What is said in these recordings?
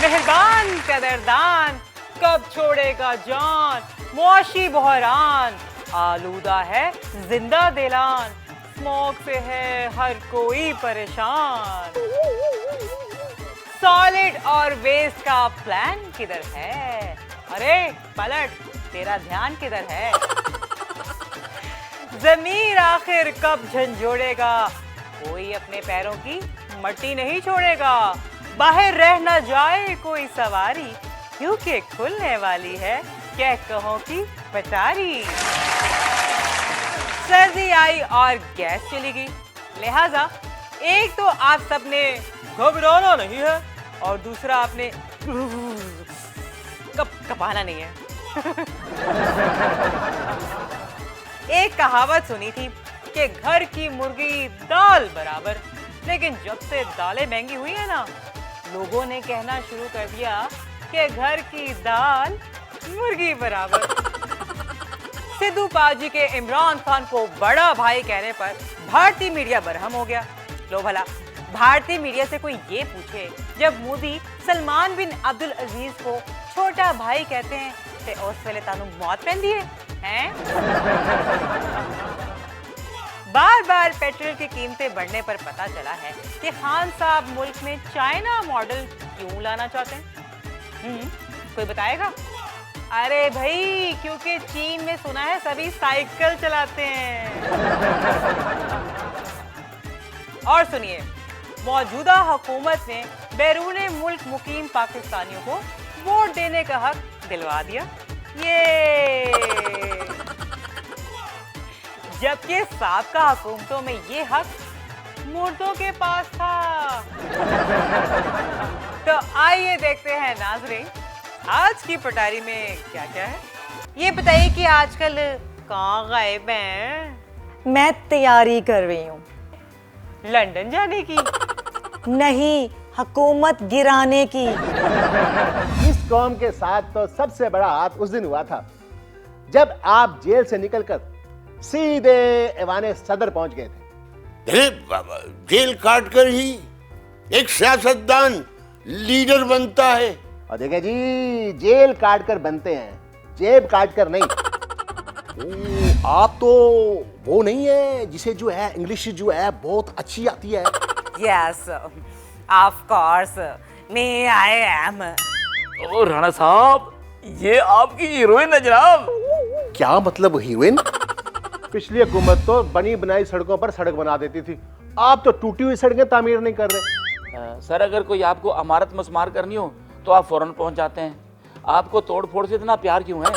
मेहरबान कदरदान कब छोड़ेगा जान, मुआशी बहरान आलूदा है जिंदा दिलान, स्मोक से है हर कोई परेशान। सॉलिड और वेस्ट का प्लान किधर है? अरे पलट, तेरा ध्यान किधर है? जमीर आखिर कब झंझोड़ेगा, कोई अपने पैरों की मट्टी नहीं छोड़ेगा। बाहर रह न जाए कोई सवारी, क्योंकि खुलने वाली है कह कहो की पटारी। सर्दी आई और गैस चली गई, लिहाजा एक तो आप सबने घबराना नहीं है और दूसरा आपने कपाना नहीं है। एक कहावत सुनी थी कि घर की मुर्गी दाल बराबर, लेकिन जब से दालें महंगी हुई है ना, लोगों ने कहना शुरू कर दिया कि घर की दाल मुर्गी बराबर। सिद्धू पाजी के इमरान खान को बड़ा भाई कहने पर भारतीय मीडिया बरहम हो गया। लो भला, भारतीय मीडिया से कोई ये पूछे जब मोदी सलमान बिन अब्दुल अजीज को छोटा भाई कहते हैं तो उस वेले तानू मौत पैंदी है? बार बार पेट्रोल की कीमतें बढ़ने पर पता चला है कि खान साहब मुल्क में चाइना मॉडल क्यों लाना चाहते हैं। कोई बताएगा? अरे भाई, क्योंकि चीन में सुना है सभी साइकिल चलाते हैं। और सुनिए, मौजूदा हुकूमत ने बैरूने मुल्क मुकीम पाकिस्तानियों को वोट देने का हक दिलवा दिया। ये जबकि साबका हुकूमतों में ये हक मुर्दों के पास था। तो आइए देखते हैं नाज़रीन, आज की पटारी में क्या क्या है। ये बताइए कि आजकल कहाँ गायब हैं? मैं तैयारी कर रही हूँ। लंदन जाने की? नहीं, हुकूमत गिराने की। इस कौम के साथ तो सबसे बड़ा हाथ उस दिन हुआ था जब आप जेल से निकलकर सीधे ऐवाने सदर पहुंच गए थे। अरे बाबा, जेल काट कर ही एक सियासतदान लीडर बनता है। और देखे जी, जेल काट कर बनते हैं, जेब काट कर नहीं। आप तो वो नहीं है जिसे जो है इंग्लिश जो है बहुत अच्छी आती है। Yes, of course, me I am. ओ राणा साहब, ये आपकी हीरोइन है जनाब। क्या मतलब हीरोइन? पिछली हुकूमत तो बनी बनाई सड़कों पर सड़क बना देती थी, आप तो टूटी हुई सड़कें तामीर नहीं कर रहे। सर, अगर कोई आपको अमारत मस्मार करनी हो तो आप फौरन पहुंच जाते हैं। आपको तोड़ फोड़ से इतना प्यार क्यों है?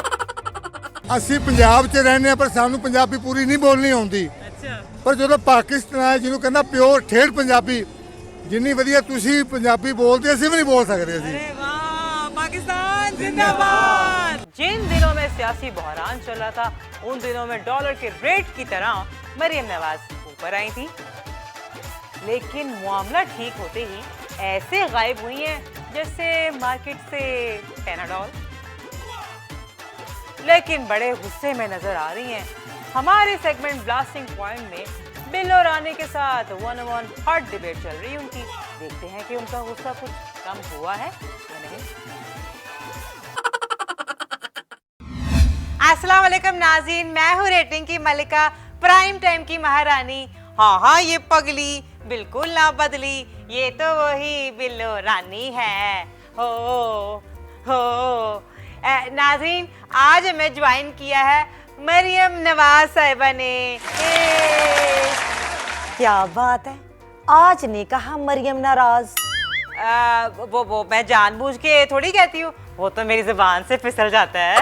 ਅਸੀਂ ਪੰਜਾਬ 'ਚ ਰਹਿੰਦੇ ਆ ਪਰ ਸਾਨੂੰ ਪੰਜਾਬੀ ਪੂਰੀ ਨਹੀਂ ਬੋਲਣੀ ਆਉਂਦੀ। ਪਰ ਜਦੋਂ ਪਾਕਿਸਤਾਨ ਆਏ ਜਿਹਨੂੰ ਕਹਿੰਦਾ ਪਿਓਰ ਠੇਠ ਪੰਜਾਬੀ, ਜਿੰਨੀ ਵਧੀਆ ਤੁਸੀਂ ਪੰਜਾਬੀ ਬੋਲਦੇ ਅਸੀਂ ਵੀ ਨਹੀਂ ਬੋਲ ਸਕਦੇ ਅਸੀਂ। अरे वाह, पाकिस्तान जिंदाबाद। जिन दिनों में सियासी बहरान चल रहा था, उन दिनों में डॉलर के रेट की तरह मरियम नवाज ऊपर आई थी, लेकिन मामला ठीक होते ही ऐसे गायब हुई हैं जैसे मार्केट से पैनाडॉल। लेकिन बड़े गुस्से में नजर आ रही हैं। हमारे सेगमेंट ब्लास्टिंग पॉइंट में बिल्लो रानी के साथ वन वन हॉट डिबेट चल रही है उनकी। देखते हैं कि उनका गुस्सा कुछ कम हुआ है या नहीं। अस्सलाम वालेकुम नाज़रीन, मैं हूँ रेटिंग की मलिका, प्राइम टाइम की महारानी। हाँ हाँ, ये पगली बिल्कुल ना बदली, ये तो वही बिल्लो रानी है। हो नाज़रीन, आज हमें ज्वाइन किया है मरियम नवाज साहिबा ने। क्या बात है, आज नहीं कहा मरियम नाराज। वो मैं जानबूझ के थोड़ी कहती हूँ, वो तो मेरी जुबान से फिसल जाता है।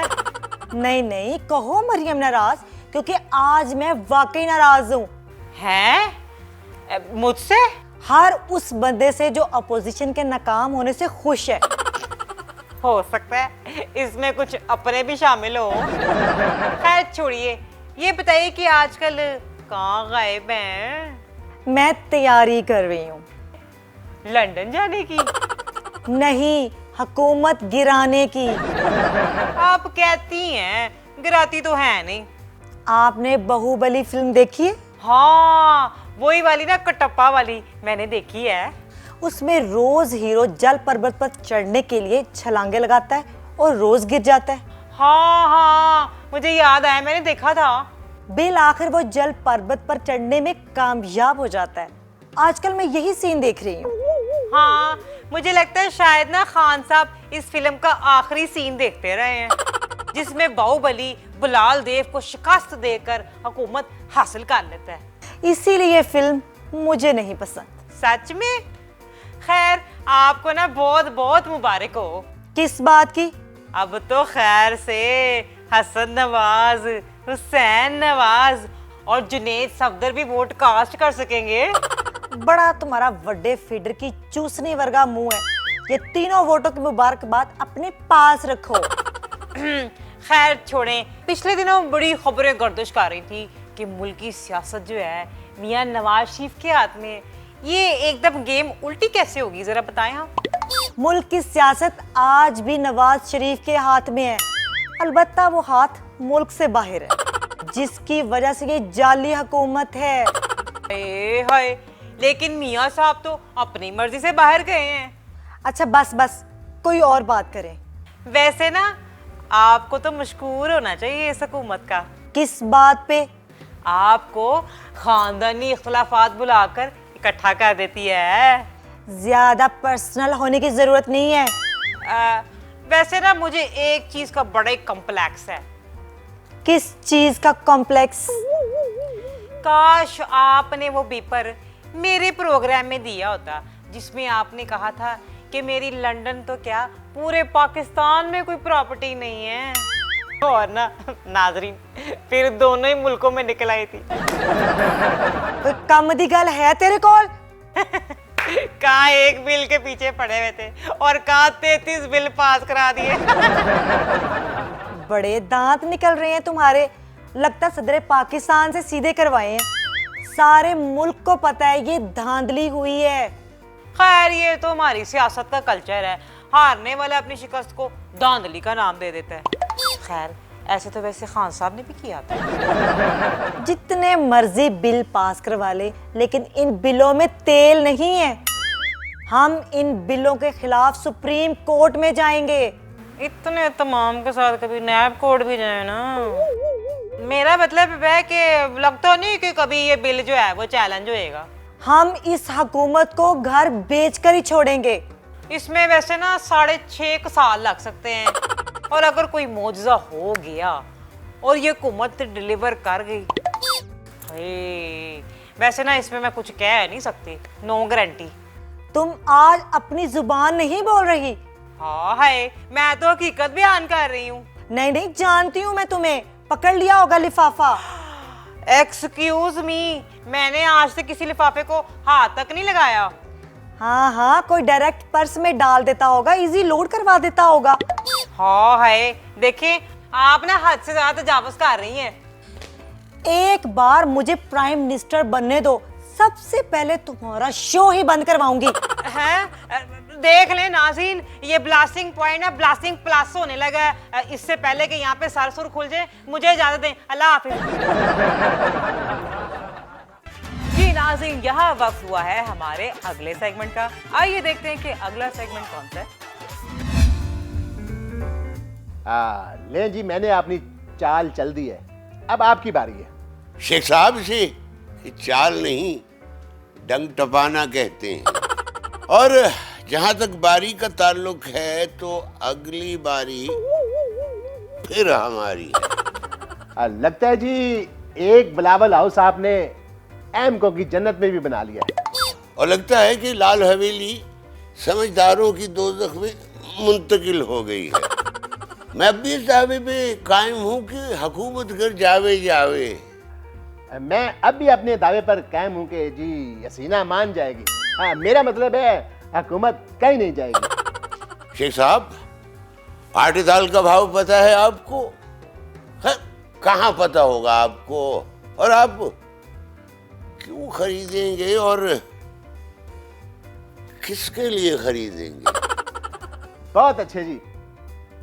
नहीं नहीं, कहो मरियम नाराज, क्योंकि आज मैं वाकई नाराज हूँ। हैं? मुझसे? हर उस बंदे से जो अपोजिशन के नाकाम होने से खुश है। हो सकता है इसमें कुछ अपने भी शामिल हो। खैर छोड़िए, ये बताइए कि आजकल कहाँ गायब हैं? मैं तैयारी कर रही हूँ। लंदन जाने की? नहीं, हुकूमत गिराने की। आप कहती हैं, गिराती तो है नहीं। आपने बाहुबली फिल्म देखी है? हाँ, वही वाली ना, कटप्पा वाली, मैंने देखी है। उसमें रोज हीरो जल पर्वत पर चढ़ने के लिए छलांगे लगाता है और रोज गिर जाता है। हाँ हाँ, मुझे याद आया, मैंने देखा था। बिल आखिर वो जल पर्वत पर चढ़ने में कामयाब हो जाता है। आजकल मैं यही सीन देख रही हूँ। हाँ, मुझे लगता है शायद ना खान साहब इस फिल्म का आखिरी सीन देखते रहे हैं, जिसमें बाहुबली बुलाल देव को शिकस्त देकर हुकूमत हासिल कर लेता है। इसीलिए ये फिल्म मुझे नहीं पसंद। सच में? खैर, आपको ना बहुत बहुत मुबारक हो। किस बात की? अब तो खैर से हसन नवाज, हुसैन नवाज और जुनेद सफदर भी वोट कास्ट कर सकेंगे। बड़ा तुम्हारा बड़े फीडर की चूसने वर्गा मुंह है। ये तीनों वोटों की मुबारकबाद अपने पास रखो। खैर छोड़ें, पिछले दिनों बड़ी खबरें गर्दिश कर रही थी कि मुल्क की सियासत जो है मियां नवाज शरीफ के हाथ में है। ये एकदम गेम उल्टी कैसे होगी, जरा बताएं आप। मुल्क की सियासत आज भी नवाज शरीफ के हाथ में है, अलबत्ता वो हाथ मुल्क से बाहर है, जिसकी वजह से ये जाली हुकूमत है। हाय, लेकिन मियां साहब तो अपनी मर्जी से बाहर गए हैं। अच्छा बस बस, कोई और बात करें। वैसे ना आपको तो मशकूर होना चाहिए इस हुकूमत का। किस बात पे? आपको खानदानी इख्तलाफात बुलाकर इकट्ठा कर देती है। ज्यादा पर्सनल होने की जरूरत नहीं है। वैसे ना मुझे एक चीज का बड़ा ही कॉम्प्लेक्स है। किस चीज का कॉम्प्लेक्स? काश आपने वो पेपर मेरे प्रोग्राम में दिया होता, जिसमें आपने कहा था कि मेरी लंदन तो क्या पूरे पाकिस्तान में कोई प्रॉपर्टी नहीं है। और ना नाजरीन, फिर दोनों ही मुल्कों में निकल आई थी। कोई कम दी गल है तेरे कोल? कहाँ एक बिल के पीछे पड़े हुए थे और कहाँ 33 बिल पास करा दिए। बड़े दांत निकल रहे हैं तुम्हारे। लगता सदर पाकिस्तान से सीधे करवाए हैं। सारे मुल्क को पता है ये धांधली हुई है। खैर, ये तो हमारी सियासत का कल्चर है, हारने वाला अपनी शिकस्त को धांधली का नाम दे देता है। खैर, ऐसे तो वैसे खान साहब ने भी किया था। जितने मर्जी बिल पास करवा ले, लेकिन इन बिलों में तेल नहीं है। हम इन बिलों के खिलाफ सुप्रीम कोर्ट में जाएंगे। इतने तमाम के साथ कभी नैब कोर्ट भी जाए ना। मेरा मतलब है कि लगता नहीं कि कभी ये बिल जो है वो चैलेंज होएगा। हम इस हुकूमत को घर बेचकर ही छोड़ेंगे। इसमें वैसे ना 6.5 साल लग सकते हैं, और अगर कोई मौजज़ा हो गया और ये हुकूमत डिलीवर कर गई, वैसे ना इसमें मैं कुछ कह नहीं सकती, नो गारंटी। तुम आज अपनी जुबान नहीं बोल रही। हाँ है, मैं तो हकीकत बयान कर रही हूँ। नहीं नहीं, जानती हूँ मैं तुम्हें। पकड़ लिया होगा लिफाफा। एक्सक्यूज मी, मैंने आज तक किसी लिफाफे को हाथ तक नहीं लगाया। हाँ हाँ, कोई डायरेक्ट पर्स में डाल देता होगा, इजी लोड करवा देता होगा। हाँ है, देखिए आप ना हद से ज्यादा तजावुज कर रही हैं। एक बार मुझे प्राइम मिनिस्टर बनने दो, सबसे पहले तुम्हारा शो ही बंद करवाऊंगी। हैं? देख ले नाज़रीन, ये ब्लास्टिंग पॉइंट है, ब्लास्टिंग प्लस होने लगा है। इससे पहले कि यहाँ पे सर सुर खुल जाए, मुझे इजाजत दें। अल्लाह हाफिज। जी नाज़रीन, यहाँ वक्त हुआ है हमारे अगले सेगमेंट का। आइए देखते हैं कि अगला सेगमेंट कौन सा है। ले जी, मैंने अपनी चाल चल दी है, अब आपकी बारी है। शेख साहब, इसे चाल नहीं डंग टपाना कहते हैं। और जहां तक बारी का ताल्लुक है तो अगली बारी फिर हमारी है। लगता है जी एक बिलावल हाउस आपने एमको की जन्नत में भी बना लिया है। और लगता है कि लाल हवेली समझदारों की दोज़ख में मुंतकिल हो गई है। मैं अब भी इस दावे पे कायम हूँ कि हुकूमत कर जावे जावे। मैं अब भी अपने दावे पर कायम हूँ कि जी हसीना मान जाएगी। हाँ, मेरा मतलब है हुकूमत कहीं नहीं जाएगी। शेख साहब, आटे दाल का भाव पता है आपको? कहाँ पता होगा आपको? और आप क्यों खरीदेंगे और किसके लिए खरीदेंगे? बहुत अच्छे जी,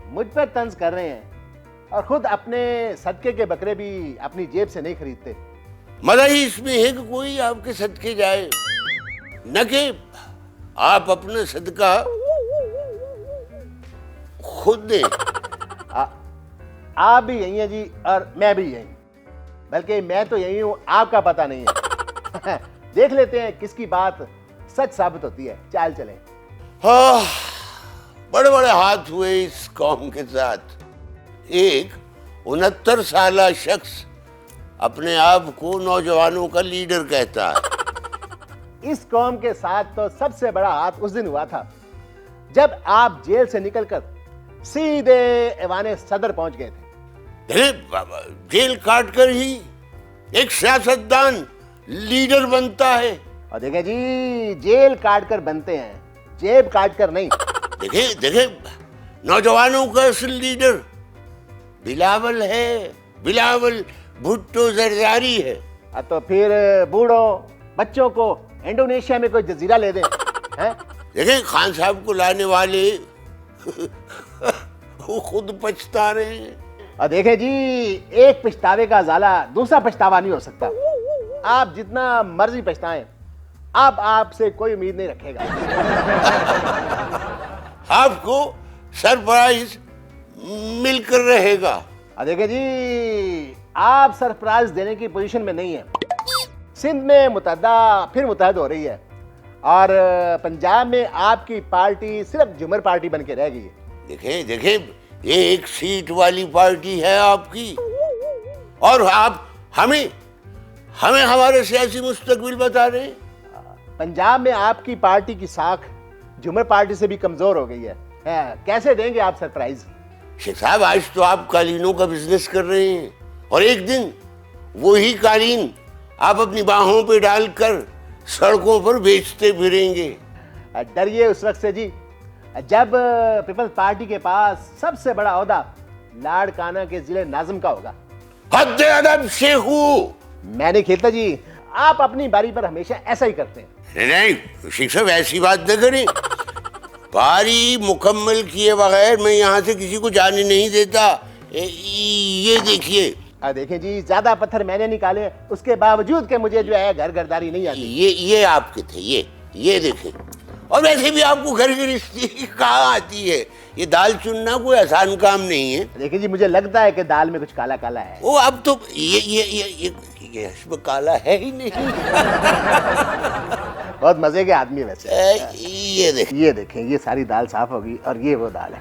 मुझ पर तंज कर रहे हैं और खुद अपने सदके के बकरे भी अपनी जेब से नहीं खरीदते। मजा ही इसमें है कि कोई आपके सदके जाए, न कि आप अपना सदका खुद दें। आप भी यही हैं जी और मैं भी यही, बल्कि मैं तो यही हूं, आपका पता नहीं है। देख लेते हैं किसकी बात सच साबित होती है। चाल चलें। हाँ, बड़े बड़े हाथ हुए इस कौम के साथ। एक 69 साला शख्स अपने आप को नौजवानों का लीडर कहता है। इस कौम के साथ तो सबसे बड़ा हाथ उस दिन हुआ था जब आप जेल से निकलकर सीधे ऐवाने सदर पहुंच गए थे। अरे बाबा, जेल काट कर ही एक सियासतदान लीडर बनता है। और देखें जी, जेल काट कर बनते हैं, जेब काट कर नहीं। देखे देखे, नौजवानों का असल लीडर बिलावल है। बिलावल भुट्टो जरदारी है। तो फिर बूढ़ों बच्चों को इंडोनेशिया में कोई जजीरा ले दें, हैं? देखें, खान साहब को लाने वाले वो खुद पछता रहे हैं। और देखें जी, एक पछतावे का जाला दूसरा पछतावा नहीं हो सकता। आप जितना मर्जी पछताएं, अब आपसे कोई उम्मीद नहीं रखेगा। आपको सरप्राइज मिलकर रहेगा। और देखें जी, आप सरप्राइज देने की पोजीशन में नहीं है। सिंध में मुतहदा फिर मुतहद हो रही है और पंजाब में आपकी पार्टी सिर्फ झूमर पार्टी बन के रह गई है। देखें देखें, ये एक सीट वाली पार्टी है आपकी, और आप हमें हमारे सियासी मुस्तकबिल बता रहे हैं। पंजाब में आपकी पार्टी की साख झूमर पार्टी से भी कमजोर हो गई है। कैसे देंगे आप सरप्राइज? शेख साहब, आज तो आप कालीनों का बिजनेस कर रहे हैं, और एक दिन वही कालीन आप अपनी बाहों पे डालकर सड़कों पर बेचते फिरेंगे। डरिए उस वक्त से जी जब पीपल्स पार्टी के पास सबसे बड़ा ओहदा लाड़काना के जिले नाज़िम का होगा। हद अदब शेखू। मैं नहीं खेलता जी, आप अपनी बारी पर हमेशा ऐसा ही करते हैं। नहीं शेख साहब, ऐसी बात न करें। बारी मुकम्मल किए बगैर मैं यहाँ से किसी को जाने नहीं देता। ये देखिए। देखें जी, ज्यादा पत्थर मैंने निकाले, उसके बावजूद के मुझे जो है घर घरदारी नहीं आती। ये आपके थे, ये देखें। और वैसे भी आपको घर गृहस्थी कहाँ आती है? ये दाल चुनना कोई आसान काम नहीं है। देखिए जी, मुझे लगता है कि दाल में कुछ काला काला है। वो अब तो ये इसमें काला है ही नहीं। बहुत मजे के आदमी वैसे। ये देखें, ये सारी दाल साफ होगी और ये वो दाल है।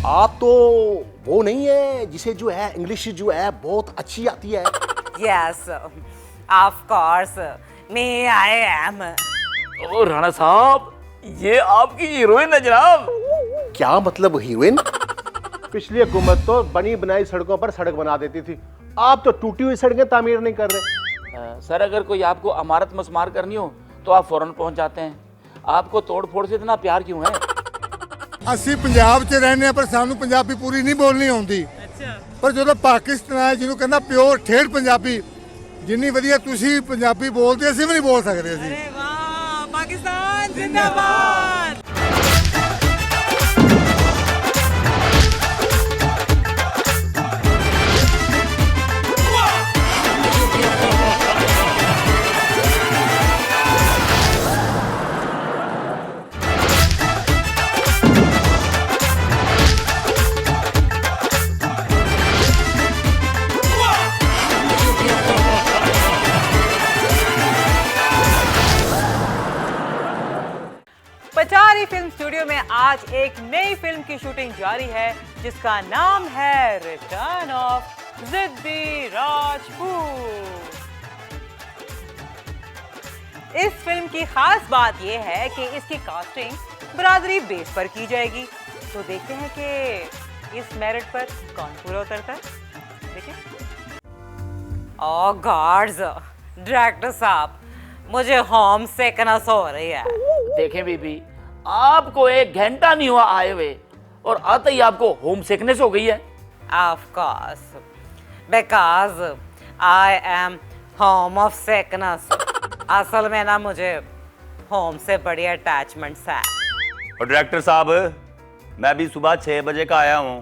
आप तो वो नहीं है जिसे जो है इंग्लिश जो है बहुत अच्छी आती है। Yes, of course, may I am. ओ राणा साहब, ये आपकी हीरोइन है जनाब। क्या मतलब हीरोइन? पिछली हुकूमत तो बनी बनाई सड़कों पर सड़क बना देती थी, आप तो टूटी हुई सड़कें तामीर नहीं कर रहे। सर, अगर कोई आपको इमारत मस्मार करनी हो तो आप फौरन पहुंच जाते हैं। आपको तोड़ फोड़ से इतना प्यार क्यों है? ਅਸੀਂ ਪੰਜਾਬ 'ਚ ਰਹਿੰਦੇ ਆ ਪਰ ਸਾਨੂੰ ਪੰਜਾਬੀ ਪੂਰੀ ਨਹੀਂ ਬੋਲਣੀ ਆਉਂਦੀ। ਪਰ ਜਦੋਂ ਪਾਕਿਸਤਾਨ ਆਇਆ ਜਿਹਨੂੰ ਕਹਿੰਦਾ ਪਿਓਰ ਠੇਠ ਪੰਜਾਬੀ, ਜਿੰਨੀ ਵਧੀਆ ਤੁਸੀਂ ਪੰਜਾਬੀ ਬੋਲਦੇ ਅਸੀਂ ਵੀ ਨਹੀਂ ਬੋਲ ਸਕਦੇ ਅਸੀਂ। अरे वाह, पाकिस्तान जिंदाबाद। पचारी फिल्म स्टूडियो में आज एक नई फिल्म की शूटिंग जारी है जिसका नाम है रिटर्न ऑफ जिद्दी राजपूत। इस फिल्म की खास बात यह है कि इसकी कास्टिंग बरादरी बेस पर की जाएगी। तो देखते हैं कि इस मेरिट पर कौन पूरा उतरता है। देखिए। ओह गॉड्स, डायरेक्टर साहब, मुझे होम सिकनेस हो रही है। देखें बीबी, आपको 1 घंटा नहीं हुआ आए हुए और आते ही आपको होम सिकनेस हो गई है। Of course, because I am home of sickness. असल में ना मुझे होम से बड़ी अटैचमेंट्स है। और डायरेक्टर साहब, मैं भी सुबह 6 बजे का आया हूँ,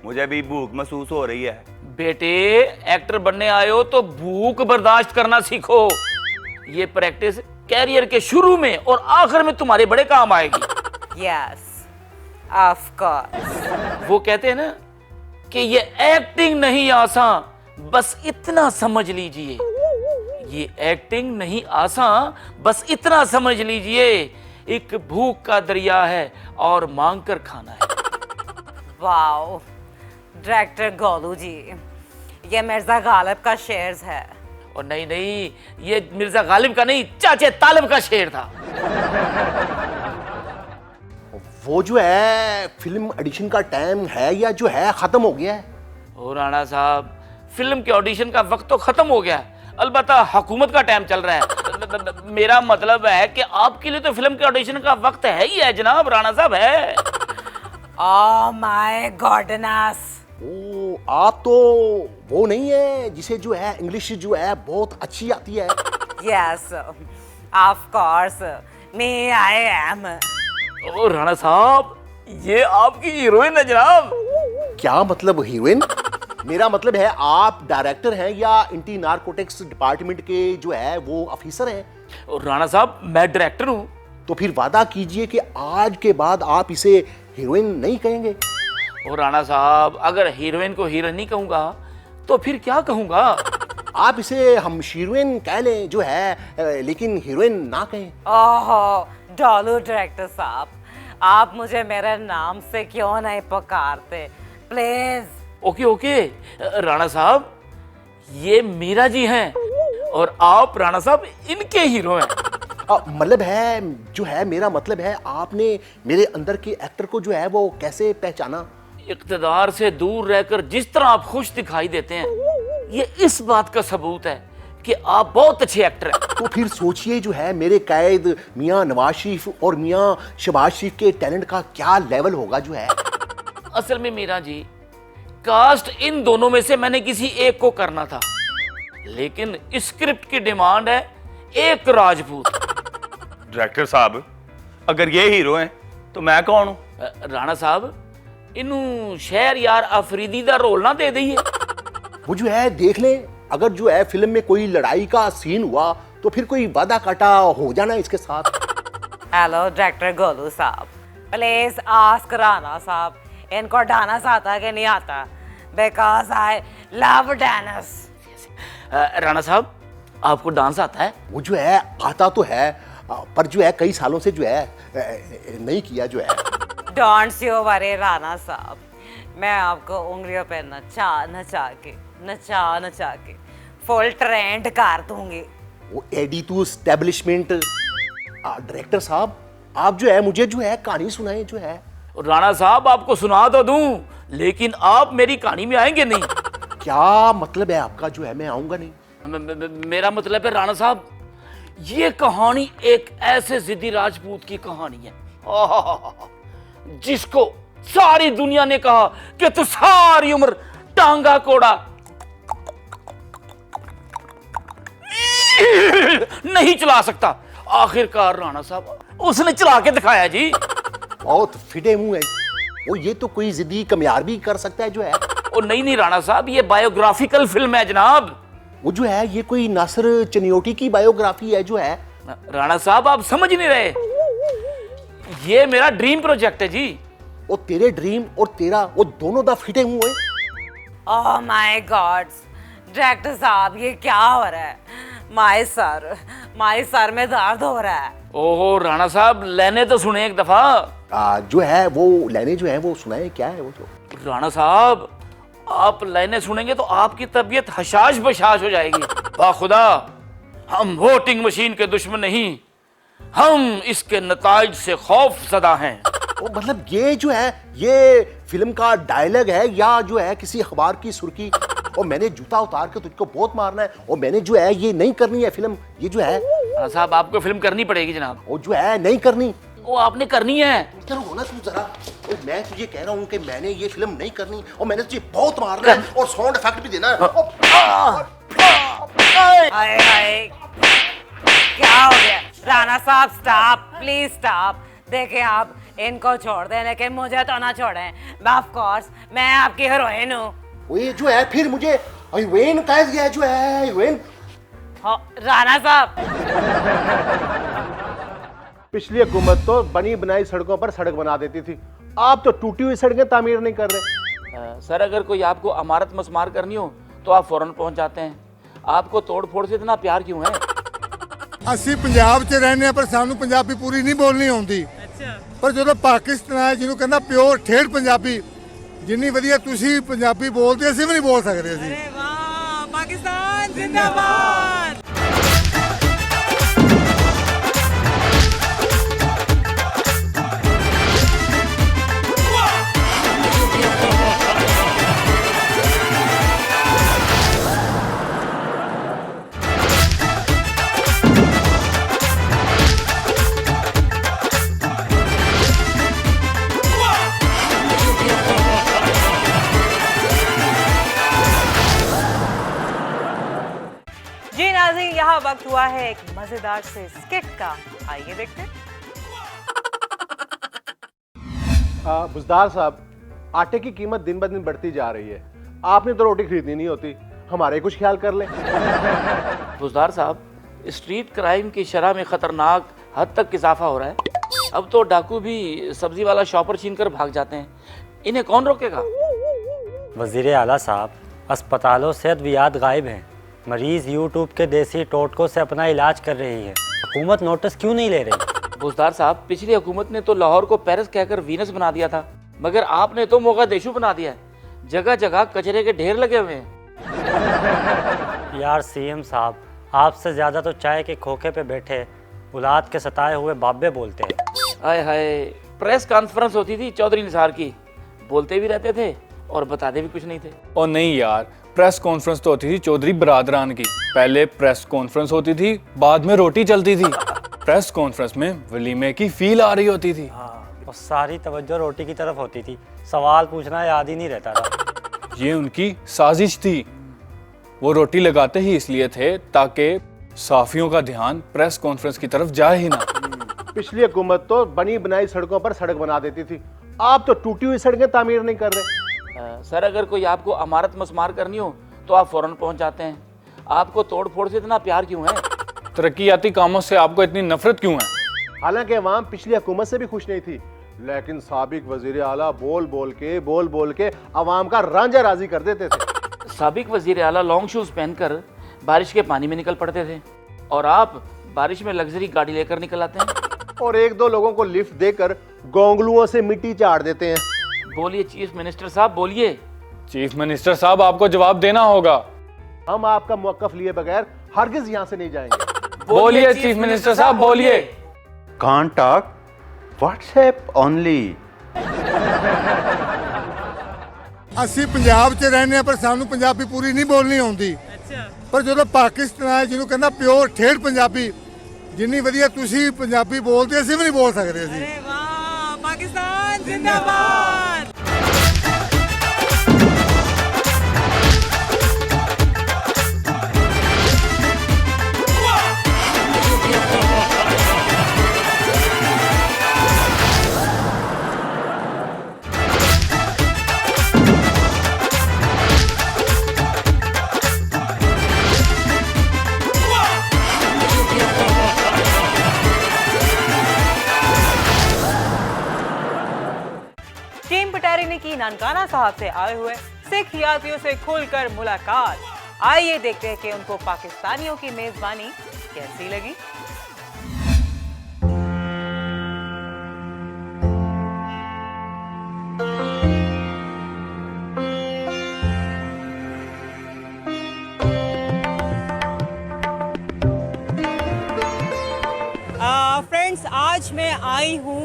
मुझे भी भूख महसूस हो रही है। बेटे, एक्टर बनने आए हो तो भूख बर्दाश्त करना सीखो। ये प्रैक्टिस कैरियर के शुरू में और आखिर में तुम्हारे बड़े काम आएगी। Yes of course. वो कहते हैं ना कि ये एक्टिंग नहीं आसान, बस इतना समझ लीजिए। ये एक्टिंग नहीं आसान, बस इतना समझ लीजिए। एक भूख का दरिया है और मांग कर खाना है। वाओ डायरेक्टर गोलू जी, ये मिर्जा गालिब का शेर है। और नहीं नहीं, ये मिर्जा गालिब का नहीं, चाचे तालिब का शेर था। वो जो है फिल्म एडिशन का टाइम है या जो है खत्म हो गया है? और राणा साहब, फिल्म के ऑडिशन का वक्त तो खत्म हो गया, अलबत्ता हुकूमत का टाइम चल रहा है। मेरा मतलब है कि आपके लिए तो फिल्म के ऑडिशन का वक्त है ही है जनाब, राणा साहब है। Oh my goodness. ओ, आप तो वो नहीं है जिसे जो है इंग्लिश जो है बहुत अच्छी आती है? Yes of course me I am. और राणा साहब, ये आपकी हीरोइन है जनाब। क्या मतलब हीरोइन? मेरा मतलब है आप डायरेक्टर हैं या एंटी नारकोटिक्स डिपार्टमेंट के जो है वो ऑफिसर हैं? और राणा साहब, मैं डायरेक्टर हूँ। तो फिर वादा कीजिए कि आज के बाद आप इसे हीरोइन नहीं कहेंगे। और राणा साहब, अगर हीरोइन को हीरोइन नहीं कहूंगा तो फिर क्या कहूंगा? आप इसे हम हीरोइन कह लें जो है, लेकिन हीरोइन ना कहें। ओहो डॉलू डायरेक्टर साहब, आप मुझे मेरे नाम से क्यों नहीं पुकारते प्लीज? ओके ओके राणा साहब, ये मीरा जी हैं और आप राणा साहब इनके हीरो हैं। मतलब है जो है, मेरा मतलब है आपने मेरे अंदर के एक्टर को जो है वो कैसे पहचाना? इक़्तिदार से दूर रहकर जिस तरह आप खुश दिखाई देते हैं, ये इस बात का सबूत है कि आप बहुत अच्छे एक्टर हैं। तो फिर सोचिए जो है मेरे कैद मियां नवाज शरीफ और मियां शहबाज शरीफ के टैलेंट का क्या लेवल होगा जो है। असल में मीरा जी, कास्ट इन दोनों में से मैंने किसी एक को करना था, लेकिन स्क्रिप्ट की डिमांड है एक राजपूत। डायरेक्टर साहब, अगर ये हीरो हैं तो मैं कौन हूँ? राणा साहब, इनू शहर यार अफरीदी दा रोल ना दे दईए। वो जो है देख ले, अगर जो है फिल्म में कोई लड़ाई का सीन हुआ तो फिर कोई वादा काटा हो जाना इसके साथ। हेलो डायरेक्टर गोलू साहब, प्लीज आस्क राणा साहब इनको डांस आता कि नहीं आता, because I love dance. Rana साहब, आपको डांस आता है? वो जो है आता तो है, पर जो है कई सालों से जो है नहीं किया जो है। डोंट यू वरी राणा साहब, मैं आपको उंगलियों पे नचा नचा के फुल ट्रेंड कर दूंगी। वो एडी टू एस्टेब्लिशमेंट। डायरेक्टर साहब, आप जो है मुझे जो है कहानी सुनाएं जो है। राणा साहब, आपको सुना तो दूं, लेकिन आप मेरी कहानी में आएंगे नहीं। क्या मतलब है आपका जो है मैं आऊंगा नहीं? मेरा मतलब है राणा साहब, ये कहानी एक ऐसे जिद्दी राजपूत की कहानी है जिसको सारी दुनिया ने कहा कि तू सारी उम्र टांगा कोड़ा नहीं चला सकता। आखिरकार राणा साहब, उसने चला के दिखाया जी। बहुत फिटे मुंह है वो, ये तो कोई जिद्दी कमियार भी कर सकता है जो है। और नहीं राणा साहब, ये बायोग्राफिकल फिल्म है जनाब। वो जो है ये कोई नासिर चनियोटी की बायोग्राफी है जो है। राणा साहब, आप समझ नहीं रहे, ये मेरा ड्रीम प्रोजेक्ट है जी। वो तेरे ड्रीम और तेरा वो दोनों दा फिटे मुंह है। ओह माय गॉड डायरेक्टर साहब, ये क्या हो रहा है? माय सर में दर्द हो रहा है। ओहो राणा साहब, लेने तो सुने एक दफा। जो है वो लाइनें जो है वो सुनाए, क्या है वो जो। राणा साहब, आप लाइनें सुनेंगे तो आपकी तबीयत हशाश बशाश हो जाएगी। वाह खुदा, हम वोटिंग मशीन के दुश्मन नहीं, हम इसके नताइज से खौफ ज़दा हैं। वो मतलब ये जो है ये फिल्म का डायलॉग है या जो है किसी अखबार की सुर्खी? और मैंने जूता उतार के तुझको बहुत मारना है, और मैंने जो है ये नहीं करनी है फिल्म, ये जो है। राणा साहब, आपको फिल्म करनी पड़ेगी जनाब। वो जो है नहीं करनी, वो आपने करनी है। इधर हो ना तू जरा। और मैं तुझे कह रहा हूँ कि मैंने ये फिल्म नहीं करनी, और मैंने तुझे बहुत मारना है और साउंड इफेक्ट भी देना है। हाय हाय, क्या हो गया? राणा साहब स्टॉप, प्लीज स्टॉप। देखिए आप इनको छोड़ दें, लेकिन मुझे तो ना छोड़ें। ऑफ कोर्स मैं आपकी हीरोइन हूँ। वो ये जो है फिर मुझे हीरोइन कह दिया जो है हीरोइन। हाँ, राणा साहब। पिछली हुकूमत तो बनी बनाई सड़कों पर सड़क बना देती थी, आप तो टूटी हुई सड़कें तामीर नहीं कर रहे। सर अगर कोई आपको अमारत मस्मार करनी हो तो आप फौरन पहुंच जाते हैं। आपको तोड़ फोड़ से इतना प्यार क्यों है? ਅਸੀਂ ਪੰਜਾਬ 'ਚ ਰਹਿੰਦੇ ਆ ਪਰ ਸਾਨੂੰ ਪੰਜਾਬੀ ਪੂਰੀ ਨਹੀਂ ਬੋਲਣੀ ਆਉਂਦੀ। ਪਰ ਜਦੋਂ ਪਾਕਿਸਤਾਨ ਆਇਆ ਜਿਹਨੂੰ ਕਹਿੰਦਾ ਪਿਓਰ ਠੇਠ ਪੰਜਾਬੀ, ਜਿੰਨੀ ਵਧੀਆ ਤੁਸੀਂ ਪੰਜਾਬੀ ਬੋਲਦੇ ਅਸੀਂ ਵੀ ਨਹੀਂ ਬੋਲ ਸਕਦੇ ਅਸੀਂ। अरे वाह, पाकिस्तान जिंदाबाद। जी नाज़रीन, यहाँ वक्त हुआ है एक मजेदार से स्किट का, आइए देखते हैं। बुजदार साहब, आटे की कीमत दिन ब दिन बढ़ती जा रही है, आपने तो रोटी खरीदनी नहीं होती, हमारे कुछ ख्याल कर लें। बुजदार साहब, स्ट्रीट क्राइम की शरह में खतरनाक हद तक इजाफा हो रहा है। अब तो डाकू भी सब्जी वाला शॉपर छीन कर भाग जाते हैं, इन्हें कौन रोकेगा? वज़ीर आला साहब, अस्पतालों से अद्वियात गायब हैं। मरीज यूट्यूब के देसी टोटकों से अपना इलाज कर रही है, हुकूमत नोटिस क्यों नहीं ले रही? बुजदार साहब, पिछली हुकूमत ने तो लाहौर को पेरिस कहकर वीनस बना दिया था, मगर आपने तो मोगादिशु बना दिया है। जगह जगह कचरे के ढेर लगे हुए हैं। यार सीएम साहब, आपसे ज़्यादा तो चाय के खोखे पे बैठे औलाद के सताए हुए बाबे बोलते हैं। हाय हाय, प्रेस कॉन्फ्रेंस होती थी चौधरी निसार की, बोलते भी रहते थे और बताते भी कुछ नहीं थे। और नहीं यार, प्रेस कॉन्फ्रेंस तो होती थी चौधरी बरादरान की। पहले प्रेस कॉन्फ्रेंस होती थी, बाद में रोटी चलती थी। प्रेस कॉन्फ्रेंस में वलीमे की फील आ रही होती थी। हाँ, और सारी तवज्जो रोटी की तरफ होती थी, सवाल पूछना याद ही नहीं रहता था। ये उनकी साजिश थी, वो रोटी लगाते ही इसलिए थे ताकि साफियों का ध्यान प्रेस कॉन्फ्रेंस की तरफ जाए ही ना। पिछली हुकूमत तो बनी बनाई सड़कों पर सड़क बना देती थी, आप तो टूटी हुई सड़कें तामीर नहीं कर रहे। सर अगर कोई आपको अमारत मस्मार करनी हो तो आप फौरन पहुंच जाते हैं। आपको तोड़ फोड़ से इतना प्यार क्यों है? तरक्याती कामों से आपको इतनी नफरत क्यों है? हालांकि अवाम पिछली हुकूमत से भी खुश नहीं थी, लेकिन साबिक वजीर आला बोल बोल के अवाम का रांझा राजी कर देते थे। साबिक वजीर आला लॉन्ग शूज पहनकर बारिश के पानी में निकल पड़ते थे और आप बारिश में लग्जरी गाड़ी लेकर निकल आते हैं। और एक दो लोगों को लिफ्ट देकर गोंगलुओं से मिट्टी चाट देते हैं। बोलिए चीफ मिनिस्टर साहब, बोलिए। चीफ मिनिस्टर साहब, आपको जवाब देना होगा। हम आपका मौकफ लिए बगैर हरगिज यहाँ से नहीं जाएंगे। बोलिए चीफ मिनिस्टर साहब, बोलिए। Can't talk. WhatsApp only. ਅਸੀਂ ਪੰਜਾਬ 'ਚ ਰਹਿੰਦੇ ਆ ਪਰ ਸਾਨੂੰ ਪੰਜਾਬੀ ਪੂਰੀ ਨਹੀਂ ਬੋਲਣੀ ਆਉਂਦੀ। ਪਰ ਜਦੋਂ ਪਾਕਿਸਤਾਨ ਆਇਆ ਜਿਹਨੂੰ ਕਹਿੰਦਾ ਪਿਓਰ ਠੇਠ ਪੰਜਾਬੀ, ਜਿੰਨੀ ਵਧੀਆ ਤੁਸੀਂ ਪੰਜਾਬੀ ਬੋਲਦੇ ਅਸੀਂ ਵੀ ਨਹੀਂ ਬੋਲ ਸਕਦੇ ਅਸੀਂ। अरे वाह, पाकिस्तान जिंदाबाद। टीम पटारी ने की नानकाना साहब से आए हुए सिख यात्रियों से खुलकर मुलाकात। आइए देखते हैं कि उनको पाकिस्तानियों की मेजबानी कैसी लगी। फ्रेंड्स, आज मैं आई हूँ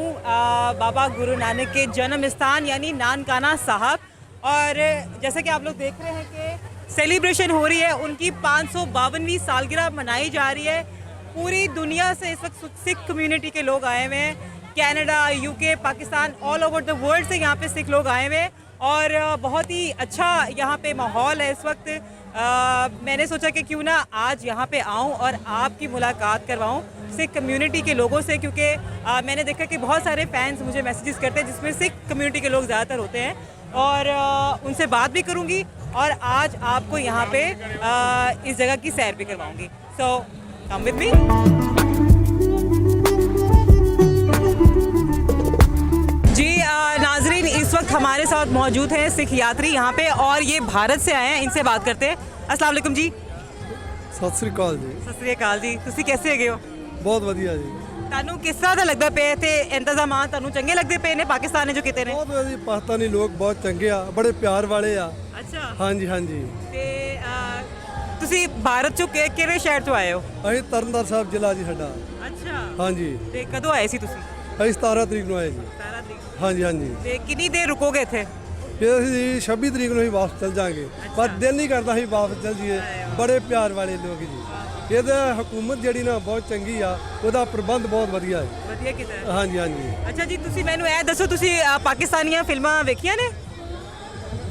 बाबा गुरु नानक के जन्म स्थान यानी नानकाना साहब, और जैसा कि आप लोग देख रहे हैं कि सेलिब्रेशन हो रही है, उनकी 552वीं सालगिरह मनाई जा रही है। पूरी दुनिया से इस वक्त सिख कम्युनिटी के लोग आए हुए हैं, Canada, UK, Pakistan, all over the world से यहाँ पे सिख लोग आए हुए हैं और बहुत ही अच्छा यहाँ पे माहौल है इस वक्त। मैंने सोचा कि क्यों ना आज यहाँ पे आऊँ और आपकी मुलाकात करवाऊँ सिख कम्युनिटी के लोगों से, क्योंकि मैंने देखा कि बहुत सारे फैंस मुझे मैसेजेस करते हैं जिसमें सिख कम्युनिटी के लोग ज़्यादातर होते हैं, और उनसे बात भी करूँगी और आज आपको यहाँ पे इस जगह की सैर भी करवाऊँगी। So come with me. जी नाजरीन, इस वक्त हमारे साथ मौजूद हैं सिख यात्री यहाँ पे, और ये भारत से आए हैं। इनसे बात करते हैं। अस्सलाम वालेकुम जी। ਸਤਿ ਸ੍ਰੀ ਅਕਾਲ ਜੀ। ਸਤਿ ਸ੍ਰੀ ਅਕਾਲ ਜੀ। ਤੁਸੀਂ कैसे ਹੈਗੇ ਹੋ? ਬਹੁਤ ਵਧੀਆ ਜੀ। ਤੁਹਾਨੂੰ ਕਿਸ ਤਰ੍ਹਾਂ ਦਾ ਲੱਗਦਾ ਪਿਆ ਤੇ ਇੰਤਜ਼ਾਮਾਤ ਤੁਹਾਨੂੰ ਚੰਗੇ ਲੱਗਦੇ ਪਏ ਨੇ ਪਾਕਿਸਤਾਨ ਨੇ ਜੋ ਕੀਤੇ ਨੇ? ਬਹੁਤ ਵਧੀਆ ਜੀ। ਪਾਕਿਸਤਾਨੀ ਲੋਕ ਬਹੁਤ ਚੰਗੇ ਆ, ਬੜੇ ਪਿਆਰ ਵਾਲੇ ਆ। ਅੱਛਾ। ਹਾਂਜੀ ਹਾਂਜੀ। ਤੇ ਤੁਸੀਂ ਭਾਰਤ ਚੋਂ ਕਿਹੜੇ ਸ਼ਹਿਰ ਤੋਂ ਆਏ ਹੋ? ਅਸੀਂ ਤਰਨਤਾਰਨ ਸਾਹਿਬ ਜ਼ਿਲ੍ਹਾ ਜੀ ਸਾਡਾ। ਅੱਛਾ। ਹਾਂਜੀ। ਤੇ ਕਦੋਂ ਆਏ ਸੀ ਤੁਸੀਂ? ਅਸੀਂ 17 ਤਰੀਕ ਨੂੰ ਆਏ ਜੀ। 17 ਤਰੀਕ। ਹਾਂਜੀ ਹਾਂਜੀ। ਤੇ ਕਿੰਨੀ ਦੇਰ ਰੁਕੋਗੇ ਇੱਥੇ? ਫਿਰ ਅਸੀਂ 26 ਤਰੀਕ ਨੂੰ ਹੀ ਵਾਪਸ ਚਲ ਜਾਾਂਗੇ, ਪਰ ਦਿਲ ਨਹੀਂ ਕਰਦਾ ਅਸੀਂ ਵਾਪਸ ਚਲ ਜਾਈਏ। ਬੜੇ ਪਿਆਰ ਵਾਲੇ ਲੋਕ ਜੀ। ਇਹਦਾ ਹਕੂਮਤ ਜਿਹੜੀ ਨਾ ਬਹੁਤ ਚੰਗੀ ਆ, ਉਹਦਾ ਪ੍ਰਬੰਧ ਬਹੁਤ ਵਧੀਆ ਹੈ। ਵਧੀਆ ਕੀਤਾ ਹੈ। ਹਾਂਜੀ ਹਾਂਜੀ। ਅੱਛਾ ਜੀ, ਤੁਸੀਂ ਮੈਨੂੰ ਇਹ ਦੱਸੋ, ਤੁਸੀਂ ਪਾਕਿਸਤਾਨੀਆਂ ਫਿਲਮਾਂ ਵੇਖੀਆਂ ਨੇ?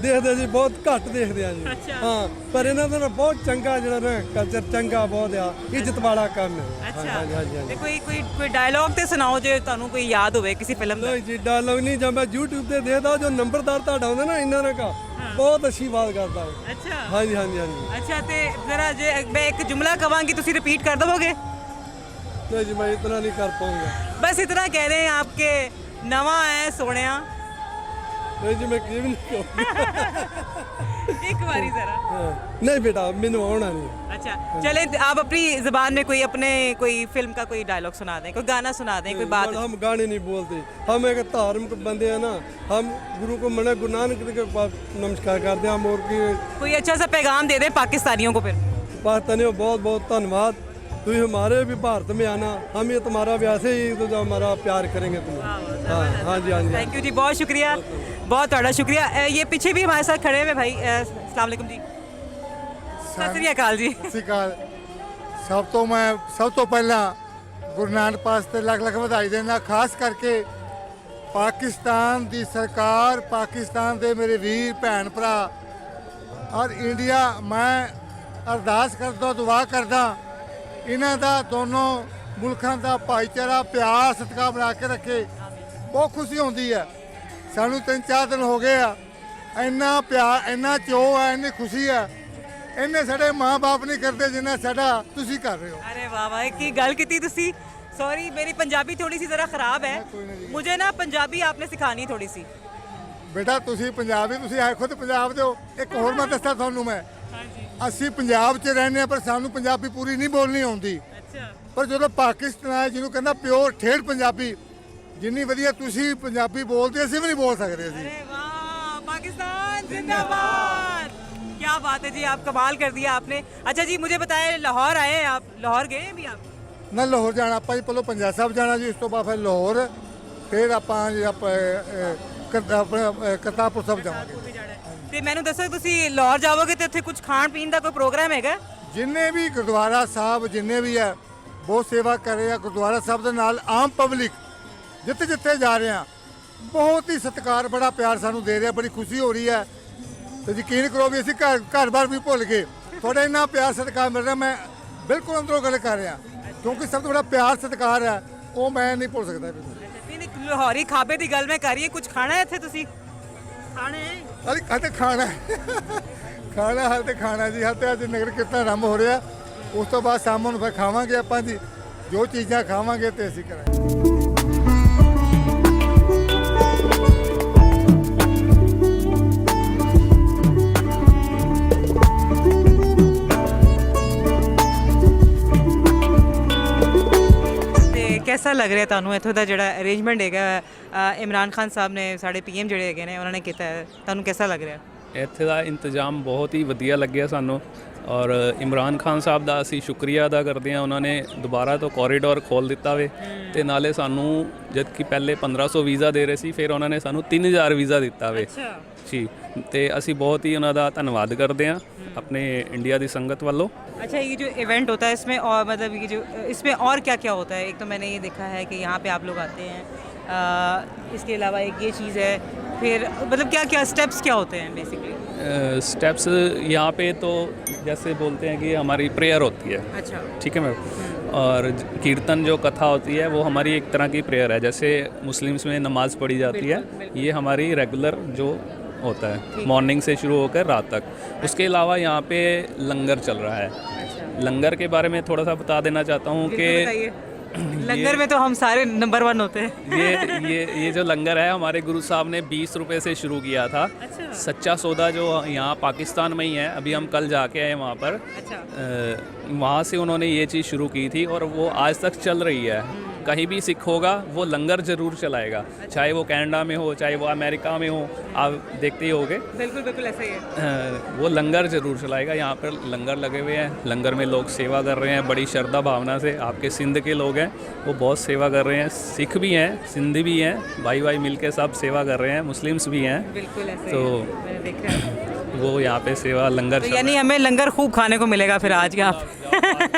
ਦੇਖਦੇ ਜੀ, ਬਹੁਤ ਘੱਟ ਦੇਖਦੇ ਆ ਜੀ। ਅੱਛਾ। ਹਾਂ, ਪਰ ਇਹਨਾਂ ਦਾ ਨਾ ਬਹੁਤ ਚੰਗਾ ਜਿਹੜਾ ਨਾ ਕਲਚਰ ਚੰਗਾ ਬਹੁਤ ਆ, ਇੱਜ਼ਤ ਵਾਲਾ ਕੰਮ ਹੈ। ਅੱਛਾ। ਹਾਂਜੀ ਹਾਂਜੀ ਹਾਂਜੀ। ਤੇ ਕੋਈ ਡਾਇਲੌਗ ਤੇ ਸੁਣਾਓ ਜੇ ਤੁਹਾਨੂੰ ਕੋਈ ਯਾਦ ਹੋਵੇ ਕਿਸੇ ਫਿਲਮ ਦਾ। नहीं जी, डायलॉग नहीं। जब मैं YouTube पे देखता हूँ जो नंबरदार ਤੁਹਾਡਾ ਹੁੰਦਾ ਨਾ ਇਹਨਾਂ का बहुत अच्छी बात करता है। अच्छा। हाँ जी हाँ जी हाँ जी। ਅੱਛਾ, ਤੇ ਜ਼ਰਾ ਜੇ ਮੈਂ ਇੱਕ ਜੁਮਲਾ ਕਵਾਂਗੀ, ਤੁਸੀਂ ਰਿਪੀਟ ਕਰ ਦਵੋਗੇ? नहीं जी, मैं इतना नहीं कर पाऊंगा। बस इतना कह रहे हैं आपके नवा है सोनिया। नहीं जी, मैं ये भी नहीं कहूँगा। एक बारी जरा। नहीं बेटा, मैंने आना नहीं। अच्छा, चले आप अपनी जुबान में कोई फिल्म का कोई डायलॉग सुना दें, कोई गाना सुना दें, कोई बात। हम गाने नहीं बोलते, हम एक धार्मिक बंदे हैं ना। हम गुरु को मना, गुरु नानक के पास नमस्कार करते हैं हम। और कोई अच्छा सा पैगाम दे दें पाकिस्तानियों को फिर। पाकिस्तानियों बहुत बहुत धन्यवाद। तुम हमारे भी भारत में आना, हम ये तुम्हारा वैसे ही तो जो हमारा प्यार करेंगे तुम्हें। हाँ हाँ जी हाँ जी। थैंक यू जी, बहुत शुक्रिया, बहुत बड़ा शुक्रिया। ये पीछे भी हमारे साथ खड़े हुए भाई। अस्सलाम वालेकुम जी। सत श्री अकाल जी। ਸਤਿ ਸ਼੍ਰੀ ਅਕਾਲ। ਸਭ ਤੋਂ ਪਹਿਲਾਂ ਗੁਰੂ ਨਾਨਕ ਪਾਤਸ਼ਾਹ ਤੇ ਲੱਖ ਲੱਖ ਵਧਾਈ ਦੇਣਾ, ਖਾਸ ਕਰਕੇ ਪਾਕਿਸਤਾਨ ਦੀ ਸਰਕਾਰ, ਪਾਕਿਸਤਾਨ ਦੇ ਮੇਰੇ ਵੀਰ ਭੈਣ ਭਰਾ ਔਰ ਇੰਡੀਆ। ਮੈਂ ਅਰਦਾਸ ਕਰਦਾ, ਦੁਆ ਕਰਦਾ ਇਹਨਾਂ ਦਾ ਦੋਨੋਂ ਮੁਲਕਾਂ ਦਾ ਭਾਈਚਾਰਾ, ਪਿਆਰ, ਸਤਿਕਾਰ ਬਣਾ ਕੇ ਰੱਖੇ। ਬਹੁਤ ਖੁਸ਼ੀ ਹੁੰਦੀ ਹੈ ਸਾਨੂੰ। 3-4 ਦਿਨ ਹੋ ਗਏ ਆ, ਇੰਨਾ ਪਿਆਰ, ਇੰਨਾ ਚਾਅ ਹੈ, ਇੰਨੀ ਖੁਸ਼ੀ ਹੈ। ਇੰਨੇ ਸਾਡੇ ਮਾਂ-ਬਾਪ ਨਹੀਂ ਕਰਦੇ ਜਿੰਨਾ ਸਾਡਾ ਤੁਸੀਂ ਕਰ ਰਹੇ ਹੋ। अरे वाह वाह, की गल की तुसी। सॉरी, मेरी पंजाबी थोड़ी सी जरा खराब है, मुझे ना पंजाबी आपने सिखानी थोड़ी सी। ਬੇਟਾ ਤੁਸੀਂ ਪੰਜਾਬੀ, ਤੁਸੀਂ ਆਏ ਖੁਦ ਪੰਜਾਬ ਦੇ ਹੋ। ਇੱਕ ਹੋਰ ਮੈਂ ਦੱਸਾਂ ਤੁਹਾਨੂੰ, ਮੈਂ ਅਸੀਂ ਪੰਜਾਬ 'ਚ ਰਹਿੰਦੇ ਹਾਂ, ਪਰ ਸਾਨੂੰ ਪੰਜਾਬੀ ਪੂਰੀ ਨਹੀਂ ਬੋਲਣੀ ਆਉਂਦੀ। अच्छा। ਪਰ ਜਦੋਂ ਪਾਕਿਸਤਾਨ ਆਏ, ਜਿਹਨੂੰ ਕਹਿੰਦਾ ਪਿਓਰ ਠੇਠ ਪੰਜਾਬੀ, ਜਿੰਨੀ ਵਧੀਆ ਤੁਸੀਂ ਪੰਜਾਬੀ ਬੋਲਦੇ ਅਸੀਂ ਵੀ ਨਹੀਂ ਬੋਲ ਸਕਦੇ ਅਸੀਂ। अरे वाह, पाकिस्तान जिंदाबाद। क्या बात है जी, आप कमाल कर दिया आपने। अच्छा जी, मुझे बताएं, लाहौर आए हैं आप? लाहौर गए हैं भी आप? ਨਾ ਲਾਹੌਰ ਜਾਣਾ ਆਪਾਂ ਜੀ, ਪਹਿਲਾਂ ਪੰਜਾ ਸਾਹਿਬ ਜਾਣਾ ਜੀ, ਉਸ ਤੋਂ ਬਾਅਦ ਫਿਰ ਲਾਹੌਰ, ਫਿਰ ਆਪਾਂ ਜੀ ਆਪਣਾ ਕਰਤਾਰਪੁਰ ਸਾਹਿਬ ਜਾਵਾਂਗੇ। ਤੇ ਮੈਨੂੰ ਦੱਸੋ, ਤੁਸੀਂ ਲਾਹੌਰ ਜਾਵੋਗੇ ਤੇ ਉੱਥੇ ਕੁਝ ਖਾਣ ਪੀਣ ਦਾ ਕੋਈ ਪ੍ਰੋਗਰਾਮ ਹੈਗਾ? ਜਿੰਨੇ ਵੀ ਗੁਰਦੁਆਰਾ ਸਾਹਿਬ ਜਿੰਨੇ ਵੀ ਹੈ ਬਹੁਤ ਸੇਵਾ ਕਰ ਰਹੇ ਆ ਗੁਰਦੁਆਰਾ ਸਾਹਿਬ ਦੇ ਨਾਲ। ਆਮ ਪਬਲਿਕ ਜਿੱਥੇ ਜਿੱਥੇ ਜਾ ਰਹੇ ਆ, ਬਹੁਤ ਹੀ ਸਤਿਕਾਰ, ਬੜਾ ਪਿਆਰ ਸਾਨੂੰ ਦੇ ਰਿਹਾ, ਬੜੀ ਖੁਸ਼ੀ ਹੋ ਰਹੀ ਹੈ। ਤੇ ਯਕੀਨ ਕਰੋ ਵੀ ਅਸੀਂ ਘਰ-ਬਾਰ ਵੀ ਭੁੱਲ ਗਏ, ਤੁਹਾਡਾ ਇੰਨਾ ਪਿਆਰ ਸਤਿਕਾਰ ਮਿਲ ਰਿਹਾ। ਮੈਂ ਬਿਲਕੁਲ ਅੰਦਰੋਂ ਗੱਲ ਕਰ ਰਿਹਾ, ਕਿਉਂਕਿ ਸਭ ਤੋਂ ਬੜਾ ਪਿਆਰ ਸਤਿਕਾਰ ਹੈ, ਉਹ ਮੈਂ ਨਹੀਂ ਭੁੱਲ ਸਕਦਾ। ਨਹੀਂ, ਲਾਹੌਰੀ ਖਾਬੇ ਦੀ ਗੱਲ ਮੈਂ ਕਰ ਰਹੀ ਹਾਂ, ਕੁਝ ਖਾਣਾ ਹੈ ਇੱਥੇ ਤੁਸੀਂ? ਖਾਣੇ ਹਾਲੇ ਖਾਣਾ ਖਾਣਾ ਹਾਲੇ ਤੇ ਖਾਣਾ ਜੀ। ਹਾਲੇ ਤੇ ਅੱਜ ਨਗਰ ਕੀਰਤਨ ਆਰੰਭ ਹੋ ਰਿਹਾ, ਉਸ ਤੋਂ ਬਾਅਦ ਸ਼ਾਮ ਨੂੰ ਫਿਰ ਖਾਵਾਂਗੇ ਆਪਾਂ ਜੀ। ਜੋ ਚੀਜ਼ਾਂ ਖਾਵਾਂਗੇ ਤੇ ਅਸੀਂ ਕਰਾਂਗੇ। कैसा लग रहा है ਤੁਹਾਨੂੰ ਇੱਥੋਂ ਦਾ ਜਿਹੜਾ ਅਰੇਂਜਮੈਂਟ ਹੈਗਾ ਇਮਰਾਨ ਖਾਨ ਸਾਹਿਬ ਨੇ, ਸਾਡੇ ਪੀਐਮ ਜਿਹੜੇ ਹੈਗੇ ਨੇ, ਉਹਨਾਂ ਨੇ ਕੀਤਾ ਹੈ, ਤੁਹਾਨੂੰ ਕਿਹਦਾ ਲੱਗ ਰਿਹਾ? ਇੱਥੇ ਦਾ ਇੰਤਜ਼ਾਮ ਬਹੁਤ ਹੀ ਵਧੀਆ ਲੱਗਿਆ ਸਾਨੂੰ, ਔਰ ਇਮਰਾਨ ਖਾਨ ਸਾਹਿਬ ਦਾ ਅਸੀਂ ਸ਼ੁਕਰੀਆ ਅਦਾ ਕਰਦੇ ਹਾਂ। ਉਹਨਾਂ ਨੇ ਦੁਬਾਰਾ ਤੋਂ ਕੋਰੀਡੋਰ ਖੋਲ੍ਹ ਦਿੱਤਾ ਵੇ, ਤੇ ਨਾਲੇ ਸਾਨੂੰ ਜਦ ਕਿ ਪਹਿਲੇ 1500 ਵੀਜ਼ਾ ਦੇ ਰਹੇ ਸੀ, ਫਿਰ ਉਹਨਾਂ ਨੇ ਸਾਨੂੰ 3000 ਵੀਜ਼ਾ ਦਿੱਤਾ ਵੇ ਜੀ। ਤੇ ਅਸੀਂ ਬਹੁਤ ਹੀ ਉਹਨਾਂ ਦਾ ਧੰਨਵਾਦ ਕਰਦੇ हैं अपने इंडिया की संगत वालों। अच्छा, ये जो इवेंट होता है इसमें और मतलब ये जो इसमें और क्या क्या होता है? एक तो मैंने ये देखा है कि यहाँ पे आप लोग आते हैं, इसके अलावा एक ये चीज़ है, फिर मतलब क्या क्या स्टेप्स क्या होते हैं बेसिकली? स्टेप्स यहाँ पे तो जैसे बोलते हैं कि हमारी प्रेयर होती है। अच्छा, ठीक है मैम। और कीर्तन जो कथा होती है वो हमारी एक तरह की प्रेयर है, जैसे मुस्लिम्स में नमाज़ पढ़ी जाती है, ये हमारी रेगुलर जो होता है, मॉर्निंग से शुरू होकर रात तक। उसके अलावा यहाँ पे लंगर चल रहा है। लंगर के बारे में थोड़ा सा बता देना चाहता हूँ कि लंगर में तो हम सारे नंबर 1 होते हैं। ये जो लंगर है हमारे गुरु साहब ने 20 रुपए से शुरू किया था। अच्छा। सच्चा सौदा जो यहाँ पाकिस्तान में ही है, अभी हम कल जाके आए वहाँ पर। अच्छा। वहाँ से उन्होंने ये चीज़ शुरू की थी और वो आज तक चल रही है। कहीं भी सिख होगा वो लंगर ज़रूर चलाएगा, चाहे वो कनाडा में हो चाहे वो अमेरिका में हो, आप देखते ही होगे। बिल्कुल बिल्कुल ऐसा ही है। वो लंगर ज़रूर चलाएगा। यहाँ पर लंगर लगे हुए हैं, लंगर में लोग सेवा कर रहे हैं बड़ी श्रद्धा भावना से। आपके सिंध के लोग हैं वो बहुत सेवा कर रहे हैं, सिख भी हैं, सिंधी भी हैं, भाई भाई मिल के सब सेवा कर रहे हैं, मुस्लिम्स भी हैं। बिल्कुल ऐसा तो ही है, मैंने देखा है। वो यहाँ पे सेवा लंगर तो यानी हमें लंगर खूब खाने को मिलेगा फिर आज यहाँ पे।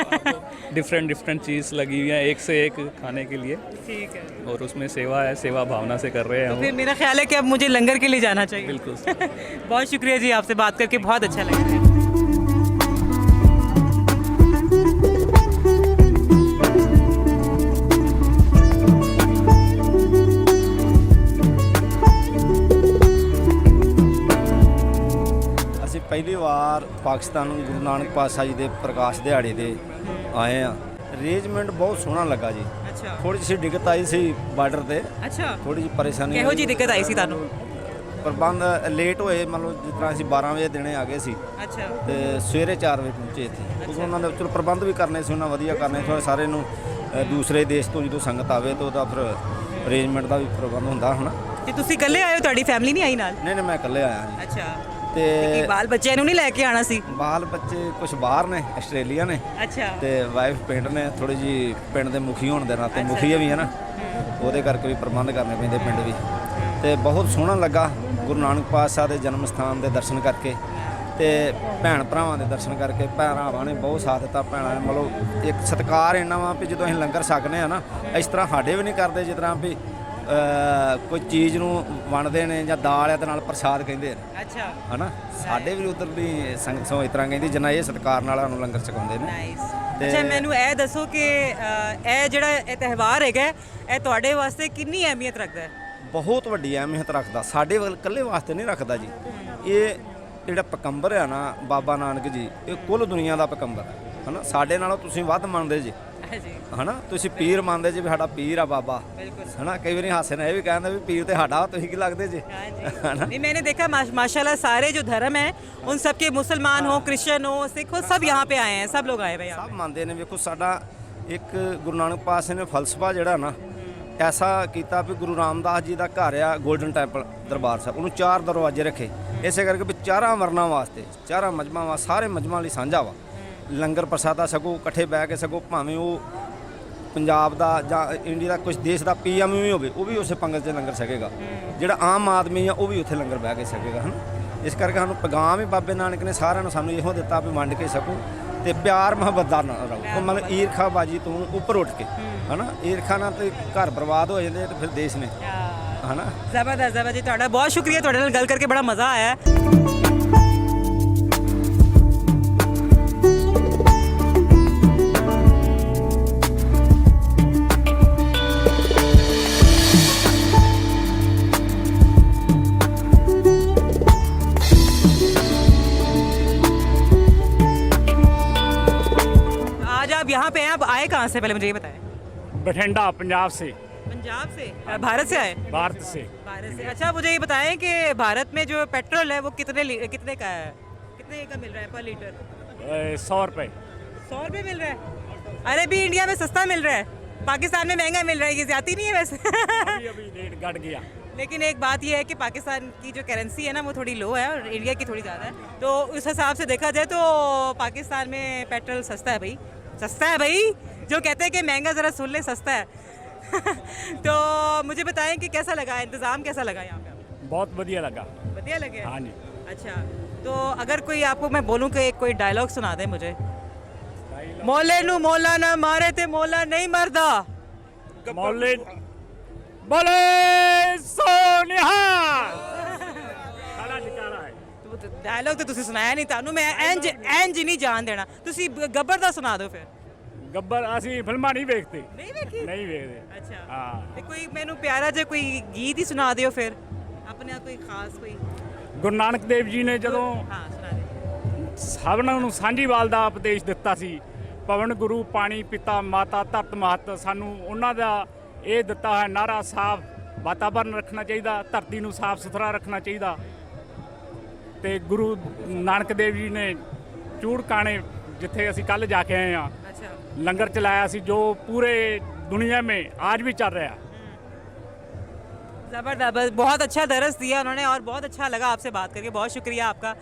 डिफरेंट चीज़ लगी हुई है, एक से एक खाने के लिए। ठीक है। और उसमें सेवा है, सेवा भावना से कर रहे हैं तो फिर वो। मेरा ख्याल है कि अब मुझे लंगर के लिए जाना चाहिए। बिल्कुल। बहुत शुक्रिया जी, आपसे बात करके बहुत अच्छा लगा। ਅਸੀਂ ਪਹਿਲੀ ਵਾਰ ਪਾਕਿਸਤਾਨ ਗੁਰੂ ਨਾਨਕ ਪਾਤਸ਼ਾਹ ਜੀ ਦੇ ਪ੍ਰਕਾਸ਼ ਦਿਹਾੜੇ ਦੇ ਆਏ ਆ। ਅਰੇਂਜਮੈਂਟ ਬਹੁਤ ਸੋਹਣਾ ਲੱਗਾ ਜੀ। ਅੱਛਾ। ਥੋੜੀ ਜਿਹੀ ਦਿੱਕਤ ਆਈ ਸੀ ਬਾਰਡਰ ਤੇ, ਅੱਛਾ। ਥੋੜੀ ਜਿਹੀ ਪਰੇਸ਼ਾਨੀ ਕਿਹੋ ਜੀ ਦਿੱਕਤ ਆਈ ਸੀ ਤੁਹਾਨੂੰ? ਪ੍ਰਬੰਧ ਲੇਟ ਹੋਏ, ਮੰਨ ਲਓ ਜਿਸ ਤਰ੍ਹਾਂ ਅਸੀਂ 12 ਵਜੇ ਦਿਨੇ ਆ ਗਏ ਸੀ ਅੱਛਾ। ਤੇ ਸਵੇਰੇ 4 ਵਜੇ ਪਹੁੰਚੇ ਇੱਥੇ, ਕਿਉਂਕਿ ਉਹਨਾਂ ਦੇ ਚਲੋ ਪ੍ਰਬੰਧ ਵੀ ਕਰਨੇ ਸੀ, ਉਹਨਾਂ ਵਧੀਆ ਕਰਨੇ ਥੋੜ੍ਹੇ ਸਾਰੇ ਨੂੰ ਦੂਸਰੇ ਦੇਸ਼ ਤੋਂ ਜਦੋਂ ਸੰਗਤ ਆਵੇ ਤਾਂ ਉਹਦਾ ਫਿਰ ਅਰੇਂਜਮੈਂਟ ਦਾ ਵੀ ਪ੍ਰਬੰਧ ਹੁੰਦਾ ਹੁਣ। ਤੇ ਤੁਸੀਂ ਇਕੱਲੇ ਆਏ ਹੋ, ਤੁਹਾਡੀ ਫੈਮਿਲੀ ਨਹੀਂ ਆਈ ਨਾਲ? ਨਹੀਂ ਨਹੀਂ, ਮੈਂ ਇਕੱਲੇ ਆਇਆ ਜੀ। ਅੱਛਾ। ਤੇ ਕੀ ਬਾਲ ਬੱਚਿਆਂ ਨੂੰ ਨਹੀਂ ਲੈ ਕੇ ਆਣਾ ਸੀ? ਬਾਲ ਬੱਚੇ ਕੁਝ ਬਾਹਰ ਨੇ, ਆਸਟ੍ਰੇਲੀਆ ਨੇ। ਅੱਛਾ। ਤੇ ਵਾਈਫ ਪਿੰਡ ਨੇ, ਥੋੜੀ ਜੀ ਪਿੰਡ ਦੇ ਮੁਖੀ ਹੋਣ ਦੇ ਨਾਤੇ, ਮੁਖੀ ਵੀ ਹੈ ਨਾ, ਉਹਦੇ ਕਰਕੇ ਵੀ ਪ੍ਰਬੰਧ ਕਰਨੇ ਪੈਂਦੇ ਪਿੰਡ ਵੀ। ਤੇ ਬਹੁਤ ਸੋਹਣਾ ਲੱਗਾ ਗੁਰੂ ਨਾਨਕ ਪਾਤਸ਼ਾਹ ਦੇ ਜਨਮ ਸਥਾਨ ਦੇ ਦਰਸ਼ਨ ਕਰਕੇ ਤੇ ਭੈਣ ਭਰਾਵਾਂ ਦੇ ਦਰਸ਼ਨ ਕਰਕੇ। ਭਰਾਵਾਂ ਨੇ ਬਹੁਤ ਸਾਥ ਦਿੱਤਾ, ਭੈਣਾਂ ਨੇ ਮਤਲਬ ਇੱਕ ਸਤਿਕਾਰ ਇੰਨਾ ਵਾ ਵੀ ਜਦੋਂ ਅਸੀਂ ਲੰਗਰ ਛਕਨੇ ਆ ਨਾ, ਇਸ ਤਰ੍ਹਾਂ ਸਾਡੇ ਵੀ ਨਹੀਂ ਕਰਦੇ ਜਿਸ ਤਰ੍ਹਾਂ ਵੀ ਕੋਈ ਚੀਜ਼ ਨੂੰ ਵੰਡਦੇ ਨੇ ਜਾਂ ਦਾਲ ਦੇ ਨਾਲ ਪ੍ਰਸਾਦ ਕਹਿੰਦੇ ਨੇ। ਅੱਛਾ। ਹਨਾ, ਸਾਡੇ ਵੀ ਉਧਰ ਦੀ ਸੰਗਤ ਸੋ ਇਸ ਤਰ੍ਹਾਂ ਕਹਿੰਦੀ ਜਿੰਨਾ ਇਹ ਸਤਿਕਾਰ ਨਾਲ ਸਾਨੂੰ ਲੰਗਰ ਛਕਾਉਂਦੇ ਨੇ। ਨਾਈਸ। ਅੱਛਾ, ਮੈਨੂੰ ਇਹ ਦੱਸੋ ਕਿ ਇਹ ਜਿਹੜਾ ਇਹ ਤਿਉਹਾਰ ਹੈਗਾ, ਇਹ ਤੁਹਾਡੇ ਵਾਸਤੇ ਕਿੰਨੀ ਅਹਿਮੀਅਤ ਰੱਖਦਾ ਹੈ? ਬਹੁਤ ਵੱਡੀ ਅਹਿਮੀਅਤ ਰੱਖਦਾ, ਸਾਡੇ ਇਕੱਲੇ ਵਾਸਤੇ ਨਹੀਂ ਰੱਖਦਾ ਜੀ। ਇਹ ਜਿਹੜਾ ਪਕੰਬਰ ਆ ਨਾ ਬਾਬਾ ਨਾਨਕ ਜੀ, ਇਹ ਕੁੱਲ ਦੁਨੀਆ ਦਾ ਪਕੰਬਰ ਹੈ ਹਨਾ। ਸਾਡੇ ਨਾਲੋਂ ਤੁਸੀਂ ਵੱਧ ਮੰਨਦੇ ਜੀ ਹਨਾ, ਤੁਸੀਂ ਪੀਰ ਮੰਨਦੇ ਜੀ ਵੀ ਸਾਡਾ ਪੀਰ ਆ ਬਾਬਾ ਹਨਾ। ਕਈ ਵਾਰੀ ਹਾਸੇ ਨਾਲ ਇਹ ਵੀ ਕਹਿੰਦੇ ਵੀ ਪੀਰ ਤੇ ਸਾਡਾ, ਤੁਸੀਂ ਕੀ ਲੱਗਦੇ ਜੀ हना? नहीं, मैंने देखा माशाल्लाह सारे जो धर्म हैं उन सबके, मुसलमान हो, क्रिश्चियन हो, सिख हो, सब यहाँ पे आए हैं, सब लोग आए हुए हैं। सब ਮੰਨਦੇ ਨੇ। ਵੇਖੋ ਸਾਡਾ ਇੱਕ ਗੁਰੂ ਨਾਨਕ ਪਾਤਸ਼ਾਹ ਨੇ ਫਲਸਫਾ ਜਿਹੜਾ ਨਾ ਐਸਾ ਕੀਤਾ ਵੀ ਗੁਰੂ ਰਾਮਦਾਸ ਜੀ ਦਾ ਘਰ ਆ ਗੋਲਡਨ ਟੈਂਪਲ ਦਰਬਾਰ ਸਾਹਿਬ, ਉਹਨੂੰ 4 ਦਰਵਾਜ਼ੇ ਰੱਖੇ ਇਸੇ ਕਰਕੇ ਵੀ ਚਾਰਾਂ ਵਰਨਾਂ ਵਾਸਤੇ, ਚਾਰਾਂ ਮਜਮਾਂ ਵਾਸਤੇ, ਸਾਰੇ ਮਜਮਾਂ ਲਈ ਸਾਂਝਾ ਵਾ। ਲੰਗਰ ਪ੍ਰਸਾਦਾ ਛਕੋ, ਇਕੱਠੇ ਬਹਿ ਕੇ ਛਕੋ, ਭਾਵੇਂ ਉਹ ਪੰਜਾਬ ਦਾ ਜਾਂ ਇੰਡੀਆ ਦਾ ਕੁਝ ਦੇਸ਼ ਦਾ PM ਵੀ ਹੋਵੇ, ਉਹ ਵੀ ਉਸੇ ਪੰਗਤ 'ਚ ਲੰਗਰ ਛਕੇਗਾ। ਜਿਹੜਾ ਆਮ ਆਦਮੀ ਆ ਉਹ ਵੀ ਉੱਥੇ ਲੰਗਰ ਬਹਿ ਕੇ ਛਕੇਗਾ ਹਨਾ। ਇਸ ਕਰਕੇ ਸਾਨੂੰ ਪੈਗਾਮ ਹੀ ਬਾਬੇ ਨਾਨਕ ਨੇ ਸਾਰਿਆਂ ਨੂੰ ਸਾਨੂੰ ਇਹੋ ਦਿੱਤਾ ਵੀ ਵੰਡ ਕੇ ਛਕੋ ਤੇ ਪਿਆਰ ਮੁਹੱਬਤ ਦਾ ਨਾਲ ਰਹੋ। ਮਤਲਬ ਈਰਖਾਬਾਜੀ ਤੋਂ ਉੱਪਰ ਉੱਠ ਕੇ ਹਨਾ, ਈਰਖਾ ਨਾਲ ਤੇ ਘਰ ਬਰਬਾਦ ਹੋ ਜਾਂਦੇ ਤੇ ਫਿਰ ਦੇਸ਼ ਨੇ ਹਨਾ। ਜ਼ਬਰਦਸਤ ਜ਼ਬਰਦਸਤ ਜੀ, ਤੁਹਾਡਾ ਬਹੁਤ ਸ਼ੁਕਰੀਆ, ਤੁਹਾਡੇ ਨਾਲ ਗੱਲ ਕਰਕੇ ਬੜਾ ਮਜ਼ਾ ਆਇਆ। आज आप यहाँ पे हैं, आप आए कहाँ से, पहले मुझे ये बताएं। बठिंडा, पंजाब से। पंजाब से? भारत से आए? भारत से। भारत से। अच्छा, मुझे ये बताएं कि भारत में जो पेट्रोल है वो कितने का है, कितने का मिल रहा है पर लीटर? 100 रुपये। 100 रुपये मिल रहा है? अरे भी इंडिया में सस्ता मिल रहा है, पाकिस्तान में महंगा मिल रहा है, ये ज्यादा नहीं है वैसे? अभी रेट घट गया। लेकिन एक बात ये है कि पाकिस्तान की जो करेंसी है ना वो थोड़ी लो है और इंडिया की थोड़ी ज़्यादा है, तो उस हिसाब से देखा जाए तो पाकिस्तान में पेट्रोल सस्ता है भाई, सस्ता है भाई। जो कहते हैं कि महंगा, ज़रा सुन ले, सस्ता है। तो मुझे बताएं कि कैसा लगा, इंतज़ाम कैसा लगा यहाँ पे? बहुत बढ़िया लगा। बढ़िया लगे? हाँ जी। अच्छा, तो अगर कोई आपको मैं बोलूँ कि कोई डायलॉग सुना दे मुझे। मोले नू मोला ना मारे थे मोला नहीं मरदा। मोले बोले सोनिया। डायलॉग तो तुसी सुनाया नहीं, तानू मैं इंज नहीं जान देना, तुसी गब्बर दा सुना दो फिर। गब्बर ਅਸੀਂ ਫਿਲਮਾਂ ਨਹੀਂ ਵੇਖਦੇ। नहीं देखी? नहीं ਵੇਖਦੇ। अच्छा हाँ। ते कोई मैनू प्यारा जे कोई गीत ही सुना दियो फिर, अपने कोई खास कोई। ਗੁਰੂ ਨਾਨਕ ਦੇਵ ਜੀ ਨੇ ਜਦੋਂ हाँ सुना दे। ਸਭਨਾਂ ਨੂੰ ਸਾਂਝੀਵਾਲ ਦਾ ਉਪਦੇਸ਼ ਦਿੱਤਾ ਸੀ ਪਵਨ ਗੁਰੂ ਪਾਣੀ ਪਿਤਾ ਮਾਤਾ ਧਰਤ ਮਾਤ, ਸਾਨੂੰ ਉਹਨਾਂ ਦਾ ਇਹ ਦਿੱਤਾ ਹੈ ਨਾਰਾ, ਸਾਫ ਵਾਤਾਵਰਨ ਰੱਖਣਾ ਚਾਹੀਦਾ, ਧਰਤੀ ਨੂੰ ਸਾਫ ਸੁਥਰਾ ਰੱਖਣਾ ਚਾਹੀਦਾ। ਤੇ ਗੁਰੂ ਨਾਨਕ ਦੇਵ ਜੀ ਨੇ ਚੂੜਕਾਣੇ, ਜਿੱਥੇ ਅਸੀਂ ਕੱਲ ਜਾ ਕੇ ਆਏ ਹਾਂ, ਲੰਗਰ ਚਲਾया ਸੀ, जो पूरे दुनिया में आज भी चल रहा है। ज़बरदस्त, बहुत अच्छा दरस दिया उन्होंने और बहुत अच्छा लगा आपसे बात करके, बहुत शुक्रिया आपका।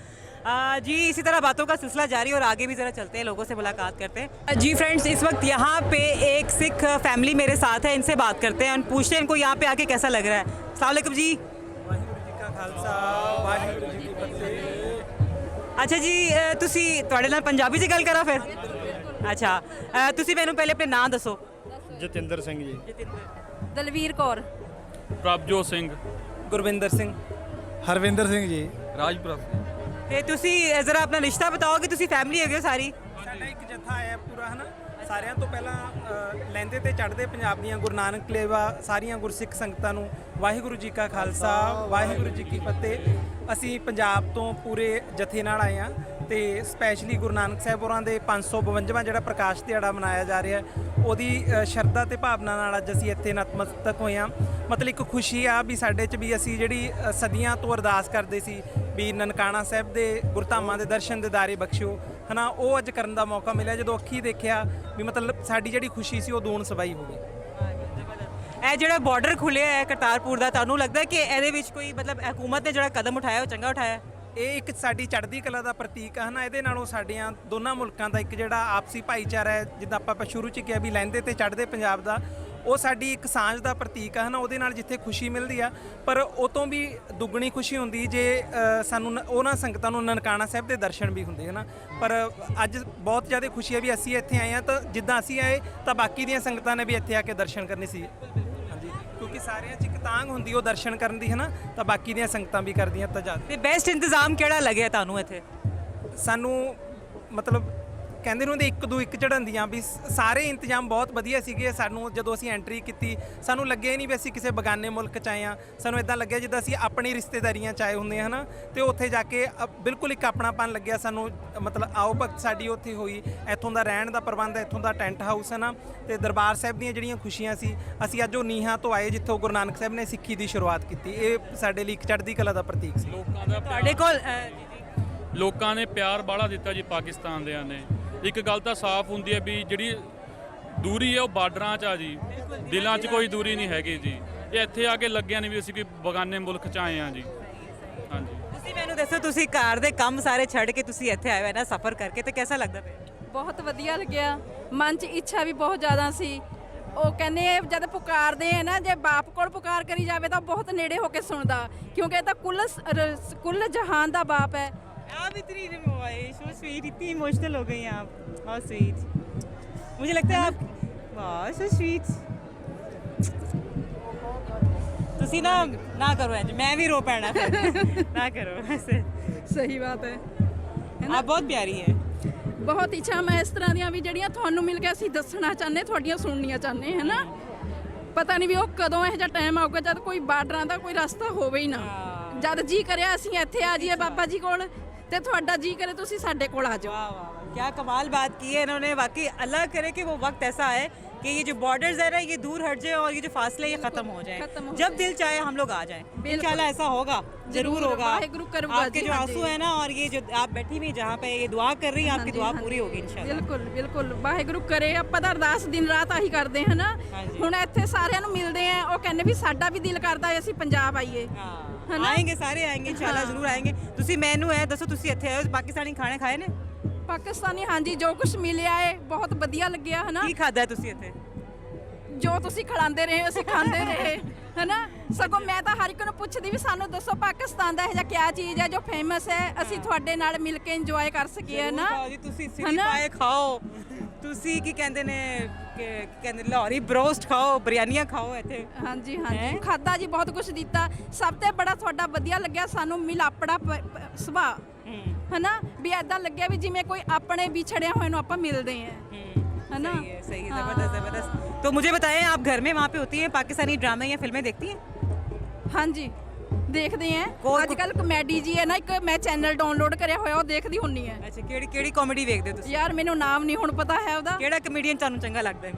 जी इसी तरह बातों का सिलसिला जारी और आगे भी ज़रा चलते हैं, लोगों से मुलाकात करते हैं। जी फ्रेंड्स, इस वक्त यहाँ पे एक सिख फैमिली मेरे साथ है, इनसे बात करते हैं और पूछते हैं इनको यहाँ पे आके कैसा लग रहा है। अस्सलाम वालेकुम जी। अच्छा जी, ਤੁਸੀਂ ਤੁਹਾਡੇ ਨਾਲ ਪੰਜਾਬੀ 'ਚ ਗੱਲ ਕਰਾਂ ਫਿਰ? ਅੱਛਾ, ਤੁਸੀਂ ਮੈਨੂੰ ਪਹਿਲੇ ਆਪਣੇ ਨਾਂ ਦੱਸੋ। ਜਤਿੰਦਰ ਸਿੰਘ ਜੀ। ਦਲਵੀਰ ਕੌਰ। ਪ੍ਰਭਜੋਤ ਸਿੰਘ। ਗੁਰਵਿੰਦਰ ਸਿੰਘ। ਹਰਵਿੰਦਰ ਸਿੰਘ ਜੀ। ਰਾਜਪੁਰਾ। ਤੇ ਤੁਸੀਂ ਜ਼ਰਾ ਆਪਣਾ ਰਿਸ਼ਤਾ ਬਤਾਓ ਕਿ ਤੁਸੀਂ ਫੈਮਿਲੀ ਹੈਗੇ ਹੋ ਸਾਰੀ? ਸਾਡਾ ਇੱਕ ਜੱਥਾ ਹੈ ਪੂਰਾ, ਹੈ ਨਾ। ਸਾਰਿਆਂ ਤੋਂ ਪਹਿਲਾਂ ਲਹਿੰਦੇ ਤੇ ਚੜ੍ਹਦੇ ਪੰਜਾਬ ਦੀਆਂ ਗੁਰੂ ਨਾਨਕ ਲੇਵਾ ਸਾਰੀਆਂ ਗੁਰਸਿੱਖ ਸੰਗਤਾਂ ਨੂੰ ਵਾਹਿਗੁਰੂ ਜੀ ਕਾ ਖਾਲਸਾ ਵਾਹਿਗੁਰੂ ਜੀ ਕੀ ਫਤਿਹ। ਅਸੀਂ ਪੰਜਾਬ ਤੋਂ ਪੂਰੇ ਜਥੇ ਨਾਲ ਆਏ ਹਾਂ ਤੇ ਸਪੈਸ਼ਲੀ ਗੁਰੂ ਨਾਨਕ ਸਾਹਿਬ ਹੋਰਾਂ ਦੇ 552ਵਾਂ ਜਿਹੜਾ ਪ੍ਰਕਾਸ਼ ਦਿਹਾੜਾ ਮਨਾਇਆ ਜਾ ਰਿਹਾ, ਉਹਦੀ ਸ਼ਰਧਾ ਤੇ ਭਾਵਨਾ ਨਾਲ ਅੱਜ ਅਸੀਂ ਇੱਥੇ ਨਤਮਸਤਕ ਹੋਏ ਹਾਂ। ਮਤਲਬ ਇੱਕ ਖੁਸ਼ੀ ਆ ਵੀ ਸਾਡੇ 'ਚ ਵੀ ਅਸੀਂ ਜਿਹੜੀ ਸਦੀਆਂ ਤੋਂ ਅਰਦਾਸ ਕਰਦੇ ਸੀ ਵੀ ਨਨਕਾਣਾ ਸਾਹਿਬ ਦੇ ਗੁਰਧਾਮਾਂ ਦੇ ਦਰਸ਼ਨ ਦਿਦਾਰੇ ਬਖਸ਼ਿਓ, ਹੈ ਨਾ, ਉਹ ਅੱਜ ਕਰਨ ਦਾ ਮੌਕਾ ਮਿਲਿਆ। ਜਦੋਂ ਅੱਖੀ ਦੇਖਿਆ ਵੀ ਮਤਲਬ ਸਾਡੀ ਜਿਹੜੀ ਖੁਸ਼ੀ ਸੀ ਉਹ ਦੂਣ ਸਬਾਈ ਹੋ ਗਈ। ਇਹ ਜਿਹੜਾ ਬਾਰਡਰ ਖੁੱਲਿਆ ਹੈ ਕਰਤਾਰਪੁਰ ਦਾ, ਤੁਹਾਨੂੰ ਲੱਗਦਾ ਕਿ ਇਹਦੇ ਵਿੱਚ ਕੋਈ ਮਤਲਬ ਹਕੂਮਤ ਨੇ ਜਿਹੜਾ ਕਦਮ ਉਠਾਇਆ ਉਹ ਚੰਗਾ ਉਠਾਇਆ? ਇਹ ਇੱਕ ਸਾਡੀ ਚੜ੍ਹਦੀ ਕਲਾ ਦਾ ਪ੍ਰਤੀਕ ਹੈ ਨਾ। ਇਹਦੇ ਨਾਲੋਂ ਸਾਡੀਆਂ ਦੋਨਾਂ ਮੁਲਕਾਂ ਦਾ ਇੱਕ ਜਿਹੜਾ ਆਪਸੀ ਭਾਈਚਾਰਾ ਹੈ, ਜਿੱਦਾਂ ਆਪਾਂ ਸ਼ੁਰੂ 'ਚ ਕਿਹਾ ਵੀ ਲਹਿੰਦੇ ਤੇ ਚੜ੍ਹਦੇ ਪੰਜਾਬ ਦਾ, ਉਹ ਸਾਡੀ ਇੱਕ ਸਾਂਝ ਦਾ ਪ੍ਰਤੀਕ ਹੈ ਨਾ। ਉਹਦੇ ਨਾਲ ਜਿੱਥੇ ਖੁਸ਼ੀ ਮਿਲਦੀ ਆ, ਪਰ ਉਹ ਤੋਂ ਵੀ ਦੁੱਗਣੀ ਖੁਸ਼ੀ ਹੁੰਦੀ ਜੇ ਸਾਨੂੰ ਉਹਨਾਂ ਸੰਗਤਾਂ ਨੂੰ ਨਨਕਾਣਾ ਸਾਹਿਬ ਦੇ ਦਰਸ਼ਨ ਵੀ ਹੁੰਦੇ ਹੈ ਨਾ। ਪਰ ਅੱਜ ਬਹੁਤ ਜ਼ਿਆਦਾ ਖੁਸ਼ੀ ਹੈ ਵੀ ਅਸੀਂ ਇੱਥੇ ਆਏ ਹਾਂ, ਤਾਂ ਜਿੱਦਾਂ ਅਸੀਂ ਆਏ ਤਾਂ ਬਾਕੀ ਦੀਆਂ ਸੰਗਤਾਂ ਨੇ ਵੀ ਇੱਥੇ ਆ ਕੇ ਦਰਸ਼ਨ ਕਰਨੇ ਸੀ। ਹਾਂਜੀ, ਕਿਉਂਕਿ ਸਾਰਿਆਂ 'ਚ ਇੱਕ ਤਾਂਘ ਹੁੰਦੀ ਉਹ ਦਰਸ਼ਨ ਕਰਨ ਦੀ, ਹੈ ਨਾ, ਤਾਂ ਬਾਕੀ ਦੀਆਂ ਸੰਗਤਾਂ ਵੀ ਕਰਦੀਆਂ ਤਾਂ ਜ਼ਿਆਦਾ। ਤੇ ਬੈਸਟ ਇੰਤਜ਼ਾਮ ਕਿਹੜਾ ਲੱਗਿਆ ਤੁਹਾਨੂੰ ਇੱਥੇ? ਸਾਨੂੰ ਮਤਲਬ ਕਹਿੰਦੇ ਨੇ ਉਹਦੇ ਇੱਕ ਦੋ ਇੱਕ ਚੜ੍ਹਾਉਂਦੀਆਂ ਵੀ ਸਾਰੇ ਇੰਤਜ਼ਾਮ ਬਹੁਤ ਵਧੀਆ ਸੀਗੇ। ਸਾਨੂੰ ਜਦੋਂ ਅਸੀਂ ਐਂਟਰੀ ਕੀਤੀ ਸਾਨੂੰ ਲੱਗਿਆ ਨਹੀਂ ਵੀ ਅਸੀਂ ਕਿਸੇ ਬਗਾਨੇ ਮੁਲਕ 'ਚ ਆਏ ਹਾਂ। ਸਾਨੂੰ ਇਦਾਂ ਲੱਗਿਆ ਜਿੱਦਾਂ ਅਸੀਂ ਆਪਣੀ ਰਿਸ਼ਤੇਦਾਰੀਆਂ 'ਚ ਆਏ ਹੁੰਦੇ ਹਾਂ ਨਾ। ਤੇ ਉੱਥੇ ਜਾ ਕੇ ਬਿਲਕੁਲ ਇੱਕ ਆਪਣਾਪਨ ਲੱਗਿਆ ਸਾਨੂੰ। ਮਤਲਬ ਆਓ ਭਗਤ ਸਾਡੀ ਉੱਥੇ ਹੋਈ, ਇੱਥੋਂ ਦਾ ਰਹਿਣ ਦਾ ਪ੍ਰਬੰਧ, ਇੱਥੋਂ ਦਾ ਟੈਂਟ ਹਾਊਸ, ਹੈ ਨਾ, ਤੇ ਦਰਬਾਰ ਸਾਹਿਬ ਦੀਆਂ ਜਿਹੜੀਆਂ ਖੁਸ਼ੀਆਂ ਸੀ, ਅਸੀਂ ਅੱਜ ਉਹ ਨੀਹਾਂ ਤੋਂ ਆਏ ਜਿੱਥੋਂ ਗੁਰੂ ਨਾਨਕ ਸਾਹਿਬ ਨੇ ਸਿੱਖੀ ਦੀ ਸ਼ੁਰੂਆਤ ਕੀਤੀ। ਇਹ ਸਾਡੇ ਲਈ ਇੱਕ ਚੜ੍ਹਦੀ ਕਲਾ ਦਾ ਪ੍ਰਤੀਕ ਸੀ। ਤੁਹਾਡੇ ਕੋਲ ਲੋਕਾਂ ਨੇ ਪਿਆਰ ਬਾਹਲਾ ਦਿੱਤਾ ਜੀ ਪਾਕਿਸਤਾਨ ਦਿਆਂ ਨੇ। ਇੱਕ ਗੱਲ ਤਾਂ ਸਾਫ਼ ਹੁੰਦੀ ਹੈ ਵੀ ਜਿਹੜੀ ਦੂਰੀ ਹੈ ਉਹ ਬਾਰਡਰਾਂ 'ਚ ਆ ਜੀ, ਦਿਲਾਂ 'ਚ ਕੋਈ ਦੂਰੀ ਨਹੀਂ ਹੈਗੀ ਜੀ। ਇਹ ਇੱਥੇ ਆ ਕੇ ਲੱਗਿਆ ਨਹੀਂ ਵੀ ਅਸੀਂ ਕੋਈ ਬਗਾਨੇ ਮੁਲਕ 'ਚ ਆਏ ਹਾਂ ਜੀ। ਹਾਂਜੀ, ਤੁਸੀਂ ਮੈਨੂੰ ਦੱਸੋ, ਤੁਸੀਂ ਘਰ ਦੇ ਕੰਮ ਸਾਰੇ ਛੱਡ ਕੇ ਤੁਸੀਂ ਇੱਥੇ ਆਏ ਹੋ ਨਾ ਸਫ਼ਰ ਕਰਕੇ, ਤੇ ਕਿਹਦਾ ਲੱਗਦਾ ਪਿਆ? ਬਹੁਤ ਵਧੀਆ ਲੱਗਿਆ। ਮਨ 'ਚ ਇੱਛਾ ਵੀ ਬਹੁਤ ਜ਼ਿਆਦਾ ਸੀ। ਉਹ ਕਹਿੰਦੇ ਜਦ ਪੁਕਾਰਦੇ ਆ ਨਾ, ਜੇ ਬਾਪ ਕੋਲ ਪੁਕਾਰ ਕਰੀ ਜਾਵੇ ਤਾਂ ਬਹੁਤ ਨੇੜੇ ਹੋ ਕੇ ਸੁਣਦਾ, ਕਿਉਂਕਿ ਇਹ ਤਾਂ ਕੁੱਲ ਜਹਾਨ ਦਾ ਬਾਪ ਹੈ। आप इतनी so sweet, इतनी इमोशनल हो गई हैं आप, बहुत स्वीट। मुझे लगता है आप वाह so sweet। ਤੁਸੀਂ ਨਾ ਕਰੋ ਇੰਜ, ਮੈਂ ਵੀ ਰੋ ਪੈਣਾ ਫਿਰ। ਨਾ ਕਰੋ ऐसे। ਸਹੀ ਬਾਤ ਹੈ। आप बहुत प्यारी है। ਬਹੁਤ ਇੱਛਾ ਮੈਂ ਇਸ ਤਰ੍ਹਾਂ ਦੀਆਂ ਵੀ ਜਿਹੜੀਆਂ ਤੁਹਾਨੂੰ ਮਿਲ ਕੇ ਅਸੀਂ ਦੱਸਣਾ ਚਾਹੁੰਦੇ, ਤੁਹਾਡੀਆਂ ਸੁਣਨੀਆਂ ਚਾਹੁੰਦੇ, ਹੈ ਨਾ। ਪਤਾ ਨਹੀਂ ਵੀ ਉਹ ਕਦੋਂ ਇਹੋ ਜਿਹਾ ਟਾਈਮ ਆਊਗਾ ਜਦ ਕੋਈ ਬਾਰਡਰਾਂ ਦਾ ਕੋਈ ਰਸਤਾ ਹੋਵੇ ਹੀ ਨਾ। ਜਦ ਜੀ ਕਰਿਆ ਅਸੀਂ ਇੱਥੇ ਆ ਜਾਈਏ ਬਾਬਾ ਜੀ ਕੋਲ, ਤੇ ਤੁਹਾਡਾ ਜੀ करे ਤੁਸੀਂ ਸਾਡੇ ਕੋਲ आ जाओ। वाह वाह, क्या कमाल बात की है इन्होंने। वाकई अल्लाह करे कि वो वक्त ऐसा आए कि ये जो बॉर्डर्स है ना ये दूर हट जाए और ये जो फासले ये खत्म हो जाए। जब दिल चाहे हम लोग आ जाएं। इंशाल्लाह ऐसा होगा, जरूर होगा। आपके जो आंसू है ना और ये जो आप बैठी हुई जहाँ पे ये दुआ कर रही हैं, आपकी दुआ पूरी होगी इंशाल्लाह। बिल्कुल बिल्कुल, वाहिगुरु करे। ਆਪਾਂ ਤਾਂ ਅਰਦਾਸ ਦਿਨ ਰਾਤ ਆਹੀ ਕਰਦੇ ਹਾਂ ਨਾ। ਹੁਣ ਇੱਥੇ ਸਾਰਿਆਂ ਨੂੰ ਮਿਲਦੇ ਆ, ਉਹ ਕਹਿੰਦੇ ਵੀ ਸਾਡਾ ਵੀ ਦਿਲ ਕਰਦਾ ਹੈ ਅਸੀਂ ਪੰਜਾਬ ਆਈਏ। आएंगे सारे आएंगे इंशाल्लाह, जरूर आएंगे। ਤੁਸੀਂ ਮੈਨੂੰ ਇਹ ਦੱਸੋ, ਤੁਸੀਂ ਇੱਥੇ ਆਏ ਹੋ, ਪਾਕਿਸਤਾਨੀ ਖਾਣੇ ਖਾਏ ਨੇ? ਪਾਕਿਸਤਾਨੀ ਹਾਂਜੀ, ਜੋ ਕੁਝ ਮਿਲਿਆ ਹੈ ਬਹੁਤ ਵਧੀਆ ਲੱਗਿਆ, ਹੈ ਨਾ। ਕੀ ਖਾਦਾ ਤੁਸੀਂ ਇੱਥੇ? ਜੋ ਤੁਸੀਂ ਖਿਲਾਉਂਦੇ ਰਹੇ ਅਸੀਂ ਖਾਂਦੇ ਰਹੇ, ਹੈ ਨਾ। ਸਗੋਂ ਮੈਂ ਤਾਂ ਹਰ ਇੱਕ ਨੂੰ ਪੁੱਛਦੀ ਵੀ ਸਾਨੂੰ ਦੱਸੋ ਪਾਕਿਸਤਾਨ ਦਾ ਇਹ ਜਿਹਾ ਕਿਆ ਚੀਜ਼ ਹੈ ਜੋ ਫੇਮਸ ਹੈ, ਅਸੀਂ ਤੁਹਾਡੇ ਨਾਲ ਮਿਲ ਕੇ ਇੰਜੋਏ ਕਰ ਸਕੀਏ ਨਾ। ਤੁਸੀਂ ਸਿਰੀ ਪਾਏ ਖਾਓ, ਤੁਸੀਂ ਕੀ ਕਹਿੰਦੇ ਨੇ ਕਿ ਕਹਿੰਦੇ ਲਾਹੌਰੀ ਬਰੋਸਟ ਖਾਓ, ਬਿਰਿਆਨੀਆਂ ਖਾਓ ਇੱਥੇ। ਹਾਂਜੀ ਹਾਂਜੀ, ਖਾਦਾ ਜੀ, ਬਹੁਤ ਕੁਝ ਦਿੱਤਾ। ਸਭ ਤੋਂ ਬੜਾ ਤੁਹਾਡਾ ਵਧੀਆ ਲੱਗਿਆ ਸਾਨੂੰ ਮਿਲਾਪੜਾ ਸੁਭਾਅ, ਹੈ ਨਾ, ਵੀ ਐਦਾਂ ਲੱਗਿਆ ਵੀ ਜਿਵੇਂ ਕੋਈ ਆਪਣੇ ਵਿਛੜਿਆ ਹੋਏ ਨੂੰ ਆਪਾਂ ਮਿਲਦੇ ਹਾਂ, है ना। सही है, जबरदस्त जबरदस्त। तो मुझे बताएं, आप घर में वहाँ पे होती हैं, पाकिस्तानी ड्रामे या फिल्में देखती हैं? हाँ जी, ਦੇਖਦੇ ਆ ਅੱਜ ਕੱਲ ਕਮੇਡੀ ਜੀ ਹੈ ਨਾ, ਇੱਕ ਮੈਂ ਚੈਨਲ ਡਾਊਨਲੋਡ ਕਰਿਆ ਹੋਇਆ, ਉਹ ਦੇਖਦੀ ਹੁੰਨੀ ਹੈ। ਅੱਛਾ, ਕਿਹੜੀ ਕਾਮੇਡੀ ਵੇਖਦੇ ਹੋ ਤੁਸੀਂ? ਯਾਰ ਮੈਨੂੰ ਨਾਮ ਨਹੀਂ ਹੁਣ ਪਤਾ ਹੈ ਉਹਦਾ। ਕਿਹੜਾ ਕਮੇਡੀਅਨ ਤੁਹਾਨੂੰ ਚੰਗਾ ਲੱਗਦਾ ਹੈ?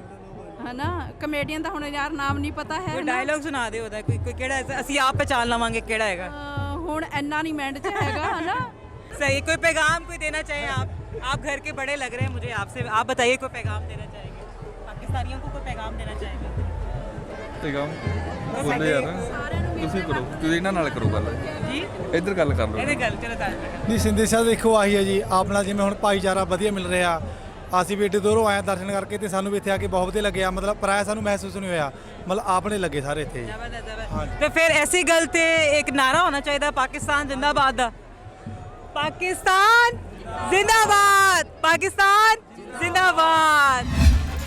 ਹਨਾ ਕਮੇਡੀਅਨ ਦਾ ਹੁਣ ਯਾਰ ਨਾਮ ਨਹੀਂ ਪਤਾ ਹੈ। ਕੋਈ ਡਾਇਲੌਗ ਸੁਣਾ ਦਿਓ ਉਹਦਾ, ਕੋਈ ਕਿਹੜਾ ਅਸੀਂ ਆਪ ਪਹਿਚਾਨ ਲਵਾਂਗੇ ਕਿਹੜਾ ਹੈਗਾ। ਹੁਣ ਇੰਨਾ ਨਹੀਂ ਮਾइंड 'ਚ ਹੈਗਾ हना। सही, कोई पैगाम कोई देना चाहिए आप घर के बड़े लग रहे हैं मुझे, आपसे आप बताइए कोई पैगाम देना चाहेंगे पाकिस्तानियों को, कोई पैगाम देना चाहेंगे? पैगाम बोले यार ਤੁਸੀਂ ਕਰੋ, ਤੁਸੀਂ ਇਹਨਾਂ ਨਾਲ ਕਰੋ ਗੱਲ ਜੀ, ਇੱਧਰ ਗੱਲ ਕਰ ਲਓ। ਇਹਦੇ ਗੱਲ ਚਲੋ ਕਰ ਨਹੀਂ ਸੰਦੇਸ਼ਾ ਦੇਖੋ ਆਹੀ ਹੈ ਜੀ, ਆਪਣਾ ਜਿਵੇਂ ਹੁਣ ਭਾਈਚਾਰਾ ਵਧੀਆ ਮਿਲ ਰਿਹਾ। ਅਸੀਂ ਵੀ ਏਡੇ ਦੂਰੋਂ ਆਏ ਦਰਸ਼ਨ ਕਰਕੇ ਤੇ ਸਾਨੂੰ ਵੀ ਇੱਥੇ ਆ ਕੇ ਬਹੁਤ ਵਧੀਆ ਲੱਗਿਆ, ਮਤਲਬ ਪਰਾਇਆ ਸਾਨੂੰ ਮਹਿਸੂਸ ਨਹੀਂ ਹੋਇਆ, ਮਤਲਬ ਆਪਣੇ ਲੱਗੇ ਸਾਰੇ ਇੱਥੇ। ਤੇ ਫਿਰ ਐਸੀ ਗੱਲ ਤੇ ਇੱਕ ਨਾਰਾ ਹੋਣਾ ਚਾਹੀਦਾ ਪਾਕਿस्तान जिंदाबाद ਦਾ। पाकिस्तान जिंदाबाद, पाकिस्तान जिंदाबाद।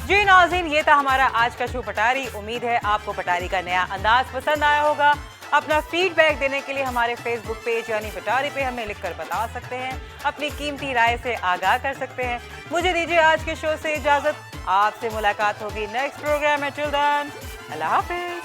जी नाज़रीन, ये था हमारा आज का शो पटारी। उम्मीद है आपको पटारी का नया अंदाज पसंद आया होगा। अपना फीडबैक देने के लिए हमारे फेसबुक पेज यानी पटारी पे हमें लिखकर बता सकते हैं, अपनी कीमती राय से आगाह कर सकते हैं। मुझे दीजिए आज के शो से इजाजत, आपसे मुलाकात होगी नेक्स्ट प्रोग्राम में। टिल देन अल्लाह हाफिज।